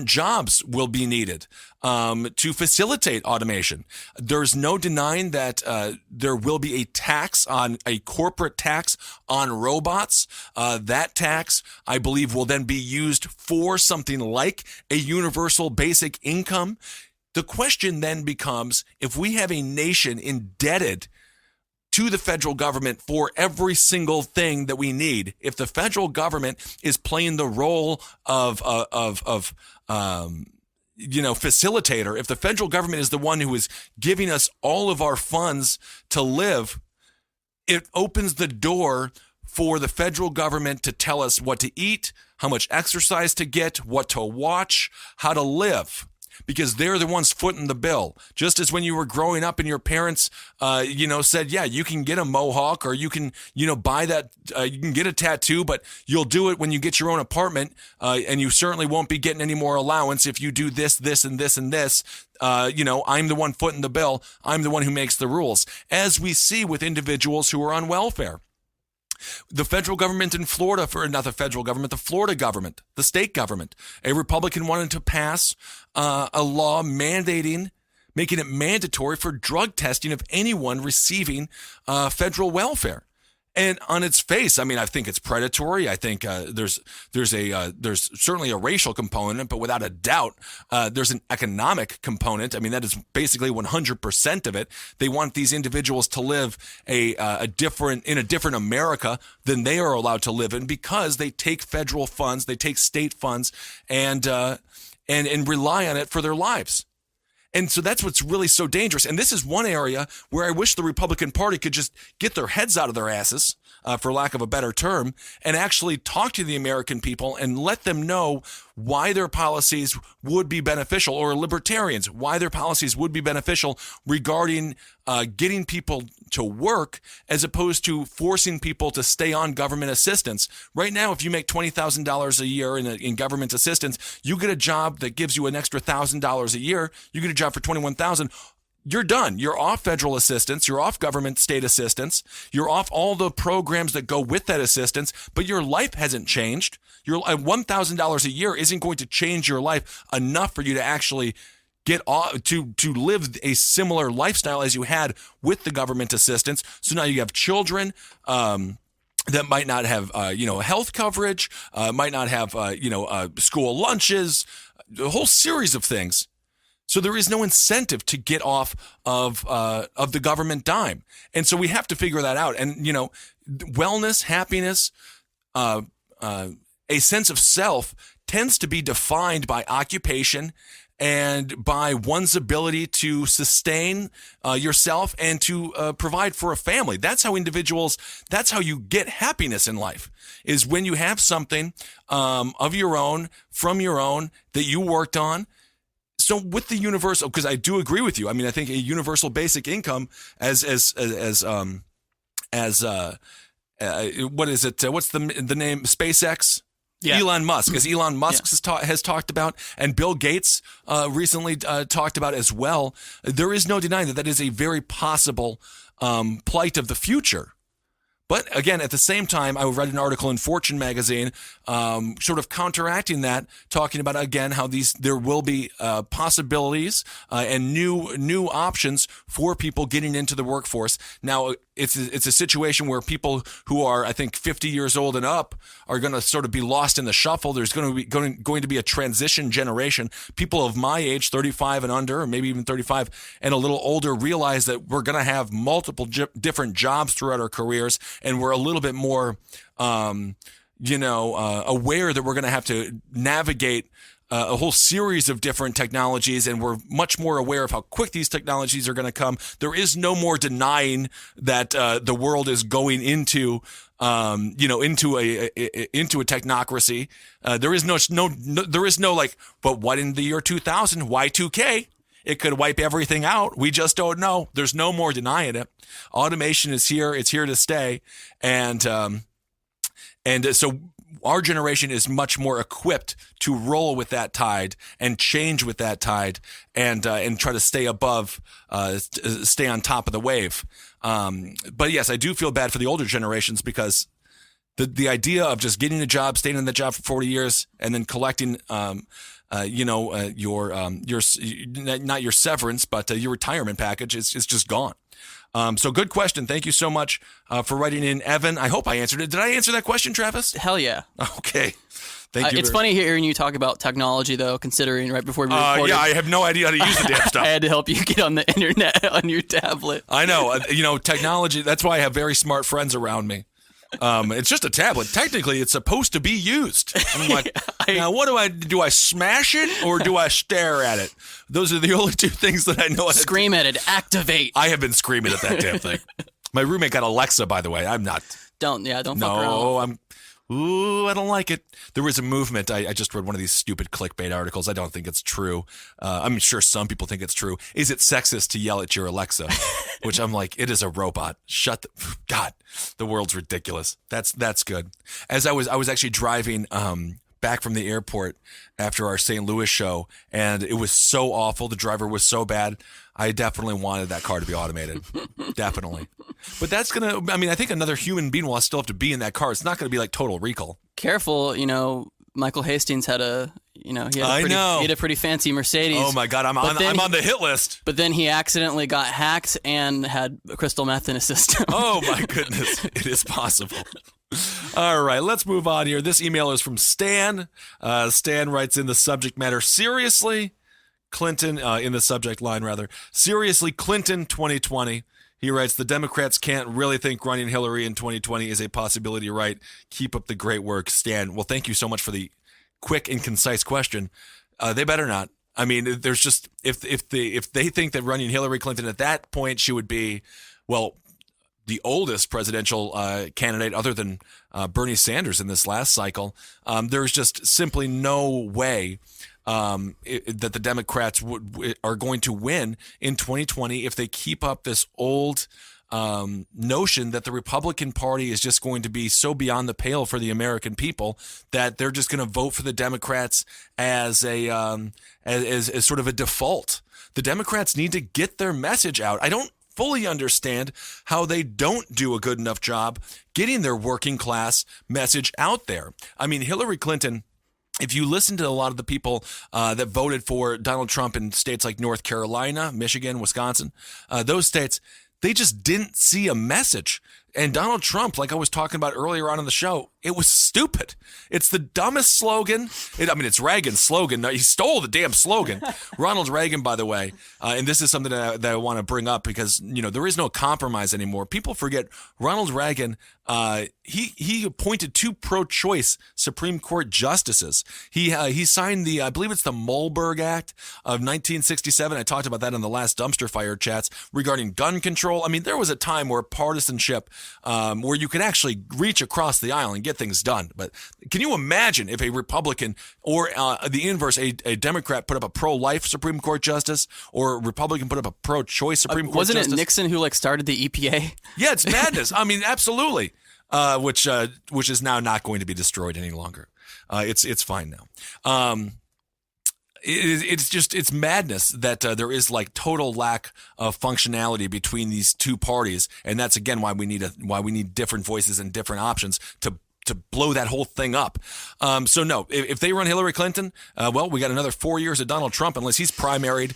jobs will be needed to facilitate automation. There's no denying that there will be a corporate tax on robots. That tax, I believe, will then be used for something like a universal basic income. The question then becomes, if we have a nation indebted to the federal government for every single thing that we need, if the federal government is playing the role of facilitator, if the federal government is the one who is giving us all of our funds to live, it opens the door for the federal government to tell us what to eat, how much exercise to get, what to watch, how to live. Because they're the ones footing the bill. Just as when you were growing up and your parents, said, yeah, you can get a mohawk or you can, buy that, you can get a tattoo, but you'll do it when you get your own apartment. And you certainly won't be getting any more allowance if you do this, this, and this, and this. I'm the one footing the bill. I'm the one who makes the rules. As we see with individuals who are on welfare. The federal government in Florida, the Florida government, the state government, a Republican wanted to pass a law making it mandatory for drug testing of anyone receiving federal welfare. And on its face, I mean, I think it's predatory. I think there's certainly a racial component, but without a doubt, there's an economic component. I mean, that is basically 100% of it. They want these individuals to live in a different America than they are allowed to live in because they take federal funds, they take state funds, and rely on it for their lives. And so that's what's really so dangerous. And this is one area where I wish the Republican Party could just get their heads out of their asses, for lack of a better term, and actually talk to the American people and let them know why their policies would be beneficial, or libertarians, why their policies would be beneficial regarding getting people to work as opposed to forcing people to stay on government assistance. Right now, if you make $20,000 a year in government assistance, you get a job that gives you an extra $1,000 a year. You get a job for $21,000. You're done. You're off federal assistance. You're off government state assistance. You're off all the programs that go with that assistance, but your life hasn't changed. Your $1,000 a year isn't going to change your life enough for you to actually get off, to live a similar lifestyle as you had with the government assistance. So now you have children that might not have health coverage, might not have school lunches, a whole series of things. So there is no incentive to get off of the government dime. And so we have to figure that out. And, wellness, happiness, a sense of self tends to be defined by occupation and by one's ability to sustain yourself and to provide for a family. That's how that's how you get happiness in life, is when you have something of your own, from your own, that you worked on. So with the universal, because I do agree with you. I mean, I think a universal basic income what is it? What's the name? SpaceX? Yeah. Elon Musk, as Elon Musk has talked about, and Bill Gates recently talked about as well. There is no denying that is a very possible plight of the future. But again, at the same time, I read an article in Fortune magazine, sort of counteracting that, talking about again how there will be possibilities and new options for people getting into the workforce. Now, it's a situation where people who are, I think, 50 years old and up are going to sort of be lost in the shuffle. There's going to be a transition generation. People of my age, 35 and under, or maybe even 35 and a little older, realize that we're going to have multiple different jobs throughout our careers, and we're a little bit more, aware that we're going to have to navigate a whole series of different technologies, and we're much more aware of how quick these technologies are going to come. There is no more denying that the world is going into into a technocracy. There is no like, but what in the year 2000? Y2K? It could wipe everything out. We just don't know. There's no more denying it. Automation is here. It's here to stay, and so our generation is much more equipped to roll with that tide and change with that tide, and try to stay above, stay on top of the wave. But yes, I do feel bad for the older generations, because the idea of just getting a job, staying in the job for 40 years, and then collecting, your not your severance, but your retirement package is just gone. So good question. Thank you so much for writing in, Evan. I hope I answered it. Did I answer that question, Travis? Hell yeah. Okay. Thank you. It's funny hearing you talk about technology, though, considering right before we recorded. Yeah, I have no idea how to use the damn stuff. I had to help you get on the internet on your tablet. I know. Technology, that's why I have very smart friends around me. It's just a tablet. Technically, it's supposed to be used. I'm like, now what do I smash it or do I stare at it? Those are the only two things that I know how to Scream at it. Activate. I have been screaming at that damn thing. My roommate got Alexa, by the way. I'm not. Don't fuck around. No, I don't like it. There was a movement. I just read one of these stupid clickbait articles. I don't think it's true. I'm sure some people think it's true. Is it sexist to yell at your Alexa? Which I'm like, it is a robot. God, the world's ridiculous. That's good. As I was actually driving back from the airport after our St. Louis show, and it was so awful. The driver was so bad. I definitely wanted that car to be automated. Definitely. But that's I think another human being will still have to be in that car. It's not going to be like Total Recall. Careful, Michael Hastings had he had a pretty fancy Mercedes. Oh my God, I'm on the hit list. But then he accidentally got hacked and had crystal meth in his system. Oh my goodness, it is possible. All right, let's move on here. This email is from Stan. Stan writes in the subject matter, seriously, Clinton, in the subject line rather, seriously, Clinton 2020. He writes, the Democrats can't really think running Hillary in 2020 is a possibility, right? Keep up the great work, Stan. Well, thank you so much for the quick and concise question. They better not. I mean, there's just, if they think that running Hillary Clinton at that point, she would be, well, the oldest presidential candidate other than Bernie Sanders in this last cycle, there's just simply no way that the Democrats are going to win in 2020 if they keep up this old notion that the Republican Party is just going to be so beyond the pale for the American people that they're just going to vote for the Democrats as as sort of a default. The Democrats need to get their message out. I don't fully understand how they don't do a good enough job getting their working class message out there. I mean, Hillary Clinton, if you listen to a lot of the people that voted for Donald Trump in states like North Carolina, Michigan, Wisconsin, those states, they just didn't see a message. And Donald Trump, like I was talking about earlier on in the show, it was stupid. It's the dumbest slogan. It's Reagan's slogan. He stole the damn slogan. Ronald Reagan, by the way, and this is something that I want to bring up because, there is no compromise anymore. People forget Ronald Reagan, he appointed 2 pro-choice Supreme Court justices. He signed I believe it's the Mulberg Act of 1967. I talked about that in the last dumpster fire chats regarding gun control. There was a time where partisanship, where you could actually reach across the aisle and get things done. But can you imagine if a Republican or the inverse, a Democrat put up a pro-life Supreme Court justice or a Republican put up a pro-choice Supreme Court wasn't justice? Wasn't it Nixon who started the EPA? Yeah, it's madness. Absolutely. Which is now not going to be destroyed any longer. It's fine now. It's madness that there is like total lack of functionality between these two parties, and that's again why we need different voices and different options to blow that whole thing up. So no, if they run Hillary Clinton, we got another 4 years of Donald Trump unless he's primaried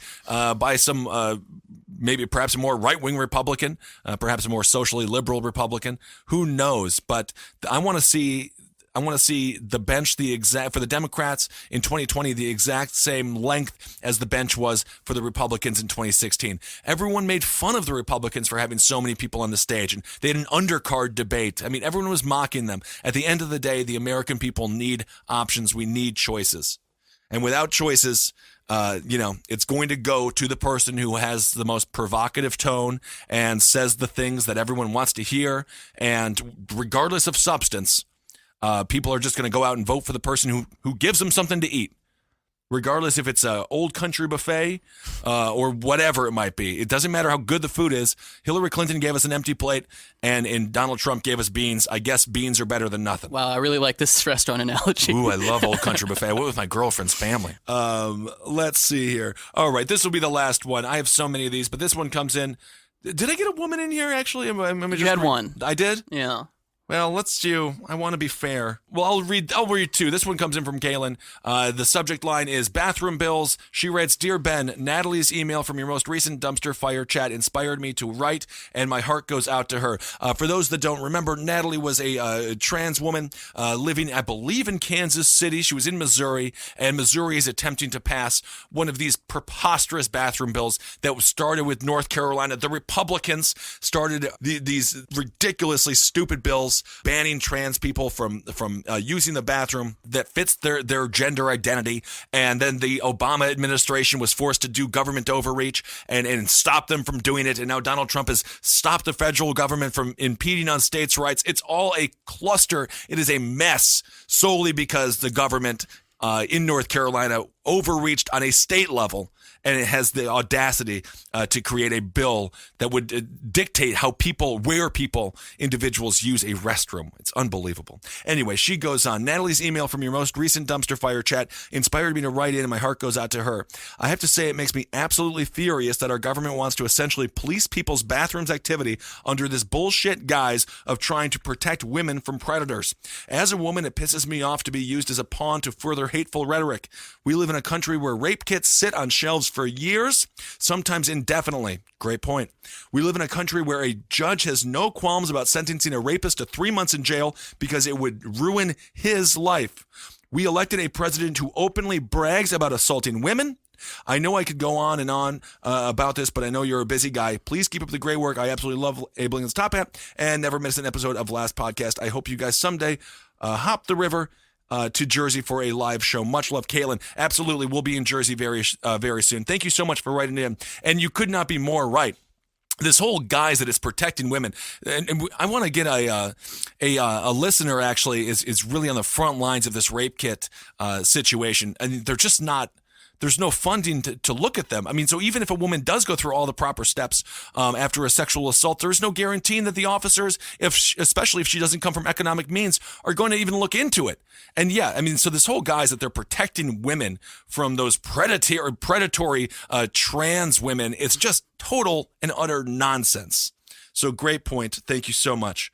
by some maybe perhaps a more right-wing Republican, perhaps a more socially liberal Republican. Who knows? But I want to see the bench for the Democrats in 2020 the exact same length as the bench was for the Republicans in 2016. Everyone made fun of the Republicans for having so many people on the stage, and they had an undercard debate. Everyone was mocking them. At the end of the day, the American people need options. We need choices. And without choices, it's going to go to the person who has the most provocative tone and says the things that everyone wants to hear. And regardless of substance, people are just going to go out and vote for the person who gives them something to eat, regardless if it's an old country buffet or whatever it might be. It doesn't matter how good the food is. Hillary Clinton gave us an empty plate, and Donald Trump gave us beans. I guess beans are better than nothing. Wow, I really like this restaurant analogy. Ooh, I love old country buffet. I went with my girlfriend's family. Let's see here. All right, this will be the last one. I have so many of these, but this one comes in. Did I get a woman in here, actually? You had one. I did? Yeah. Well, let's do. I want to be fair. Well, I'll read 2. This one comes in from Kaylin. The subject line is bathroom bills. She writes, "Dear Ben, Natalie's email from your most recent dumpster fire chat inspired me to write, and my heart goes out to her." For those that don't remember, Natalie was a trans woman living, I believe, in Kansas City. She was in Missouri, and Missouri is attempting to pass one of these preposterous bathroom bills that was started with North Carolina. The Republicans started these ridiculously stupid bills banning trans people from using the bathroom that fits their gender identity, and then the Obama administration was forced to do government overreach and stop them from doing it, and now Donald Trump has stopped the federal government from impeding on states' rights. It's all a cluster. It is a mess solely because the government in North Carolina overreached on a state level, and it has the audacity to create a bill that would dictate how individuals use a restroom. It's unbelievable. Anyway, she goes on. Natalie's email from your most recent dumpster fire chat inspired me to write in, and my heart goes out to her. I have to say it makes me absolutely furious that our government wants to essentially police people's bathrooms activity under this bullshit guise of trying to protect women from predators. As a woman, it pisses me off to be used as a pawn to further hateful rhetoric. We live in a country where rape kits sit on shelves for years, sometimes indefinitely. Great point. We live in a country where a judge has no qualms about sentencing a rapist to 3 months in jail because it would ruin his life. We elected a president who openly brags about assaulting women. I know I could go on and on about this, but I know you're a busy guy. Please keep up the great work. I absolutely love Abe Lincoln's Top Hat and never miss an episode of Last Podcast. I hope you guys someday hop the river to Jersey for a live show. Much love, Kaylin. Absolutely, we'll be in Jersey very soon. Thank you so much for writing in, and you could not be more right. This whole guise that is protecting women, and I want to get a listener actually is really on the front lines of this rape kit situation, and they're just not. There's no funding to look at them. So even if a woman does go through all the proper steps after a sexual assault, there's no guaranteeing that the officers, especially if she doesn't come from economic means, are going to even look into it. And yeah, so this whole guise that they're protecting women from those predatory trans women, it's just total and utter nonsense. So great point. Thank you so much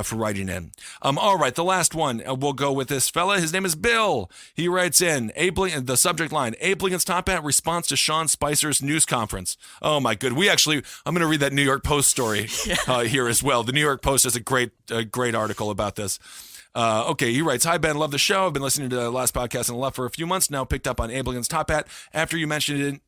for writing in. All right, the last one. We'll go with this fella. His name is Bill. He writes in, the subject line, Abe Lincoln's top hat response to Sean Spicer's news conference. Oh, my good. I'm going to read that New York Post story here as well. The New York Post has a great article about this. Okay, he writes, Hi, Ben, love the show. I've been listening to the last podcast on the left for a few months now. Picked up on Abe Lincoln's top hat after you mentioned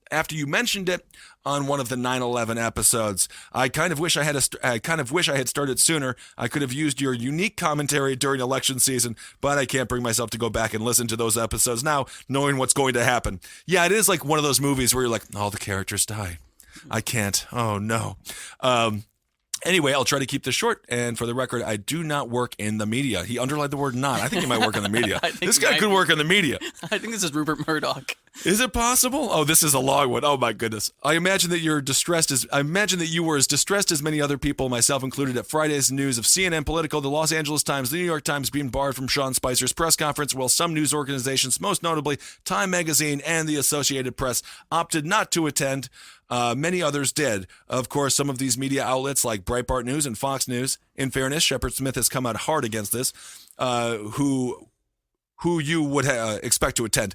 it on one of the 9/11 episodes. I kind of wish I had started sooner. I could have used your unique commentary during election season, but I can't bring myself to go back and listen to those episodes now, knowing what's going to happen. Yeah, it is like one of those movies where you're like, all the characters die. I can't. Oh, no. Anyway, I'll try to keep this short. And for the record, I do not work in the media. He underlined the word not. I think he might work in the media. This guy could work in the media. I think this is Rupert Murdoch. Is it possible? Oh, this is a long one. Oh, my goodness. I imagine that you were as distressed as many other people, myself included, at Friday's news of CNN, Politico, the Los Angeles Times, the New York Times being barred from Sean Spicer's press conference, while some news organizations, most notably Time Magazine and the Associated Press, opted not to attend. Many others did. Of course, some of these media outlets like Breitbart News and Fox News, in fairness, Shepard Smith has come out hard against this, who you would expect to attend,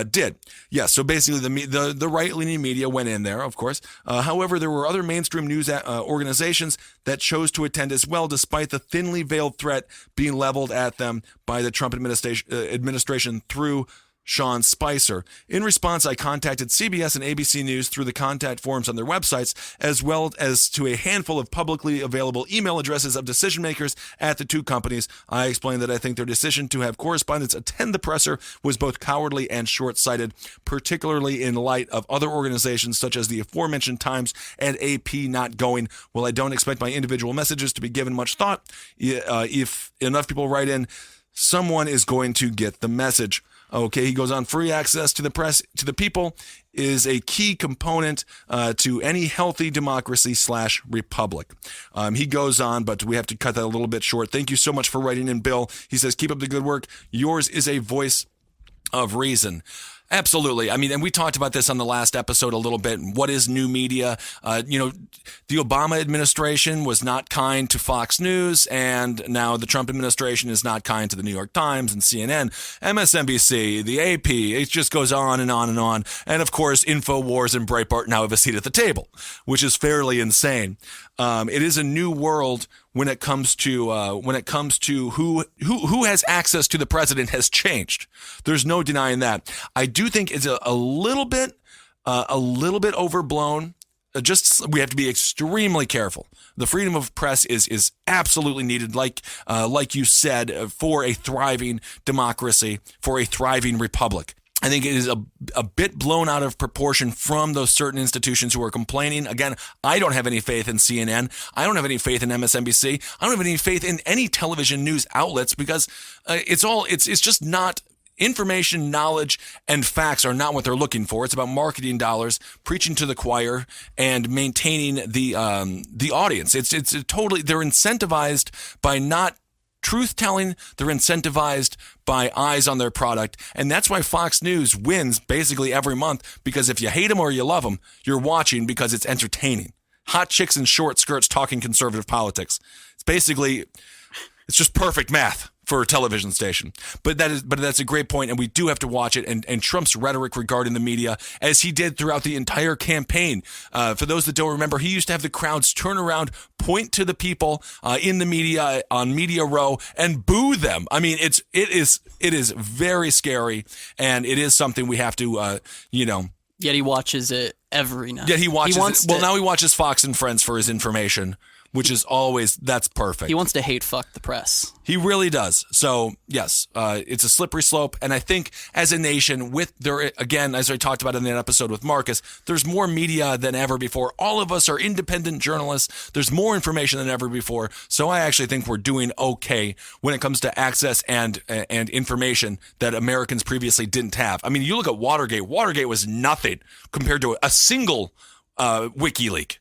did. Yes, so basically the right-leaning media went in there, of course. However, there were other mainstream news organizations that chose to attend as well, despite the thinly veiled threat being leveled at them by the Trump administration through Sean Spicer. In response, I contacted CBS and ABC News through the contact forms on their websites, as well as to a handful of publicly available email addresses of decision makers at the two companies. I explained that I think their decision to have correspondents attend the presser was both cowardly and short-sighted, particularly in light of other organizations such as the aforementioned Times and AP not going. Well, I don't expect my individual messages to be given much thought. If enough people write in, someone is going to get the message. Okay, he goes on, free access to the press, to the people, is a key component to any healthy democracy/republic. He goes on, but we have to cut that a little bit short. Thank you so much for writing in, Bill. He says, keep up the good work. Yours is a voice of reason. Absolutely. I mean, and we talked about this on the last episode a little bit. What is new media? The Obama administration was not kind to Fox News, and now the Trump administration is not kind to the New York Times and CNN, MSNBC, the AP. It just goes on and on and on. And of course, InfoWars and Breitbart now have a seat at the table, which is fairly insane. It is a new world when it comes to who has access to the president has changed. There's no denying that. I do think it's a little bit overblown. We have to be extremely careful. The freedom of press is absolutely needed, like you said, for a thriving democracy, for a thriving republic. I think it is a bit blown out of proportion from those certain institutions who are complaining. Again, I don't have any faith in CNN. I don't have any faith in MSNBC. I don't have any faith in any television news outlets because it's just not. Information, knowledge, and facts are not what they're looking for. It's about marketing dollars, preaching to the choir, and maintaining the audience. It's totally, they're incentivized by not truth-telling. They're incentivized by eyes on their product. And that's why Fox News wins basically every month, because if you hate them or you love them, you're watching because it's entertaining. Hot chicks in short skirts talking conservative politics. It's just perfect math for a television station. But that's a great point, and we do have to watch it. And Trump's rhetoric regarding the media, as he did throughout the entire campaign. For those that don't remember, he used to have the crowds turn around, point to the people in the media on Media Row, and boo them. I mean, it is very scary, and it is something we have to Yet he watches it every night. Yeah, he watches it. Well, now he watches Fox and Friends for his information, which is that's perfect. He wants to hate fuck the press. He really does. So, yes, it's a slippery slope. And I think as a nation, again, as I talked about in that episode with Marcus, there's more media than ever before. All of us are independent journalists. There's more information than ever before. So I actually think we're doing okay when it comes to access and information that Americans previously didn't have. I mean, you look at Watergate. Watergate was nothing compared to a single WikiLeaks.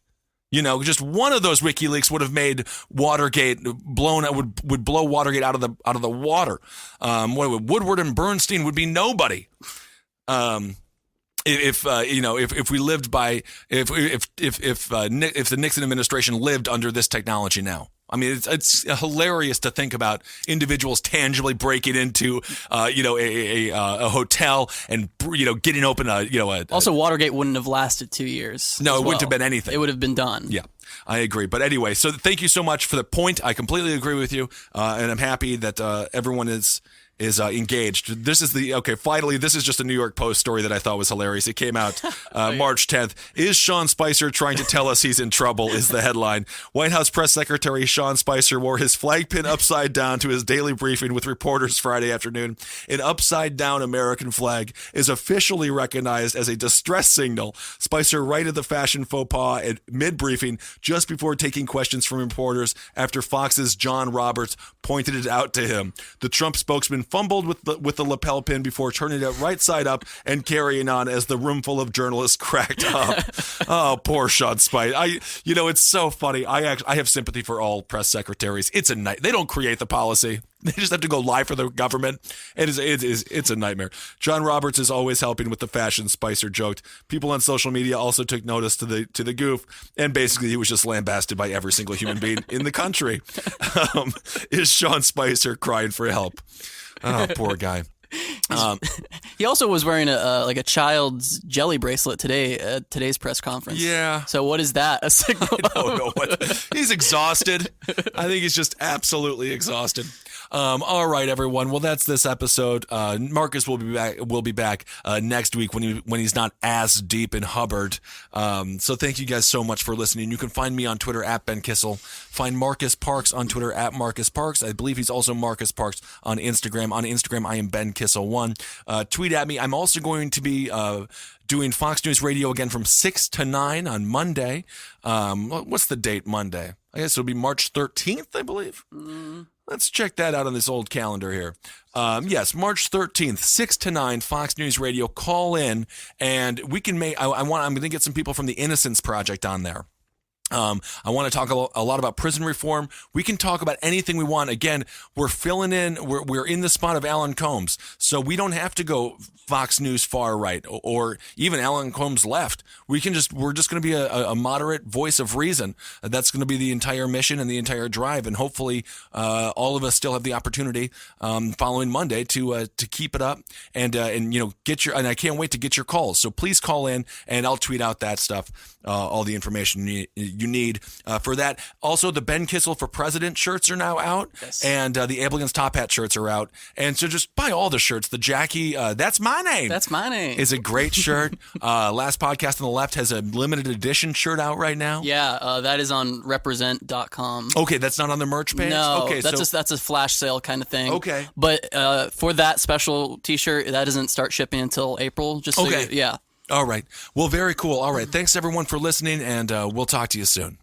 Just one of those WikiLeaks would have made Watergate would blow Watergate out of the water. Woodward and Bernstein would be nobody. if we lived by if the Nixon administration lived under this technology now. I mean, it's hilarious to think about individuals tangibly breaking into a hotel and getting open Also, Watergate wouldn't have lasted 2 years. No, as it wouldn't well. have been anything. It would have been done. Yeah, I agree. But anyway, so thank you so much for the point. I completely agree with you, and I'm happy that everyone is engaged. Finally, this is just a New York Post story that I thought was hilarious. It came out March 10th. Is Sean Spicer trying to tell us he's in trouble is the headline. White House Press Secretary Sean Spicer wore his flag pin upside down to his daily briefing with reporters Friday afternoon. An upside-down American flag is officially recognized as a distress signal. Spicer righted the fashion faux pas at mid-briefing just before taking questions from reporters after Fox's John Roberts pointed it out to him. The Trump spokesman fumbled with the lapel pin before turning it right side up and carrying on as the room full of journalists cracked up. Oh, poor Sean Spicer. It's so funny. I have sympathy for all press secretaries. It's a night. They don't create the policy. They just have to go lie for the government. It's a nightmare. John Roberts is always helping with the fashion, Spicer joked. People on social media also took notice to the goof, and basically he was just lambasted by every single human being in the country. Is Sean Spicer crying for help? Oh, poor guy. He also was wearing a child's jelly bracelet today at today's press conference. Yeah. So what is that? A signal? I don't know what. He's exhausted. I think he's just absolutely exhausted. All right, everyone. Well, that's this episode. Marcus will be back next week when he's not as deep in Hubbard. So thank you guys so much for listening. You can find me on Twitter at Ben Kissel. Find Marcus Parks on Twitter at Marcus Parks. I believe he's also Marcus Parks on Instagram. On Instagram, I am Ben Kissel1. Tweet at me. I'm also going to be doing Fox News Radio again from 6 to 9 on Monday. What's the date Monday? I guess it'll be March 13th, I believe. Let's check that out on this old calendar here. Yes, March 13th, 6 to 9, Fox News Radio. Call in, and we can make. I'm going to get some people from the Innocence Project on there. I want to talk a lot about prison reform. We can talk about anything we want. Again, we're filling in. We're in the spot of Alan Combs, so we don't have to go Fox News far right or even Alan Combs left. We're just going to be a moderate voice of reason. That's going to be the entire mission and the entire drive, and hopefully, all of us still have the opportunity following Monday to keep it up and get your. And I can't wait to get your calls. So please call in, and I'll tweet out that stuff, all the information you need for that. Also, the Ben Kissel for President shirts are now out, yes. And the Abligans Top Hat shirts are out. And so just buy all the shirts. The Jackie, That's My Name. That's my name. Is a great shirt. Last Podcast on the Left has a limited edition shirt out right now. Yeah, that is on represent.com. Okay, that's not on the merch page? No, okay, that's a flash sale kind of thing. Okay. But for that special T-shirt, that doesn't start shipping until April. Just so okay. yeah. All right. Well, very cool. All right. Thanks, everyone, for listening, and we'll talk to you soon.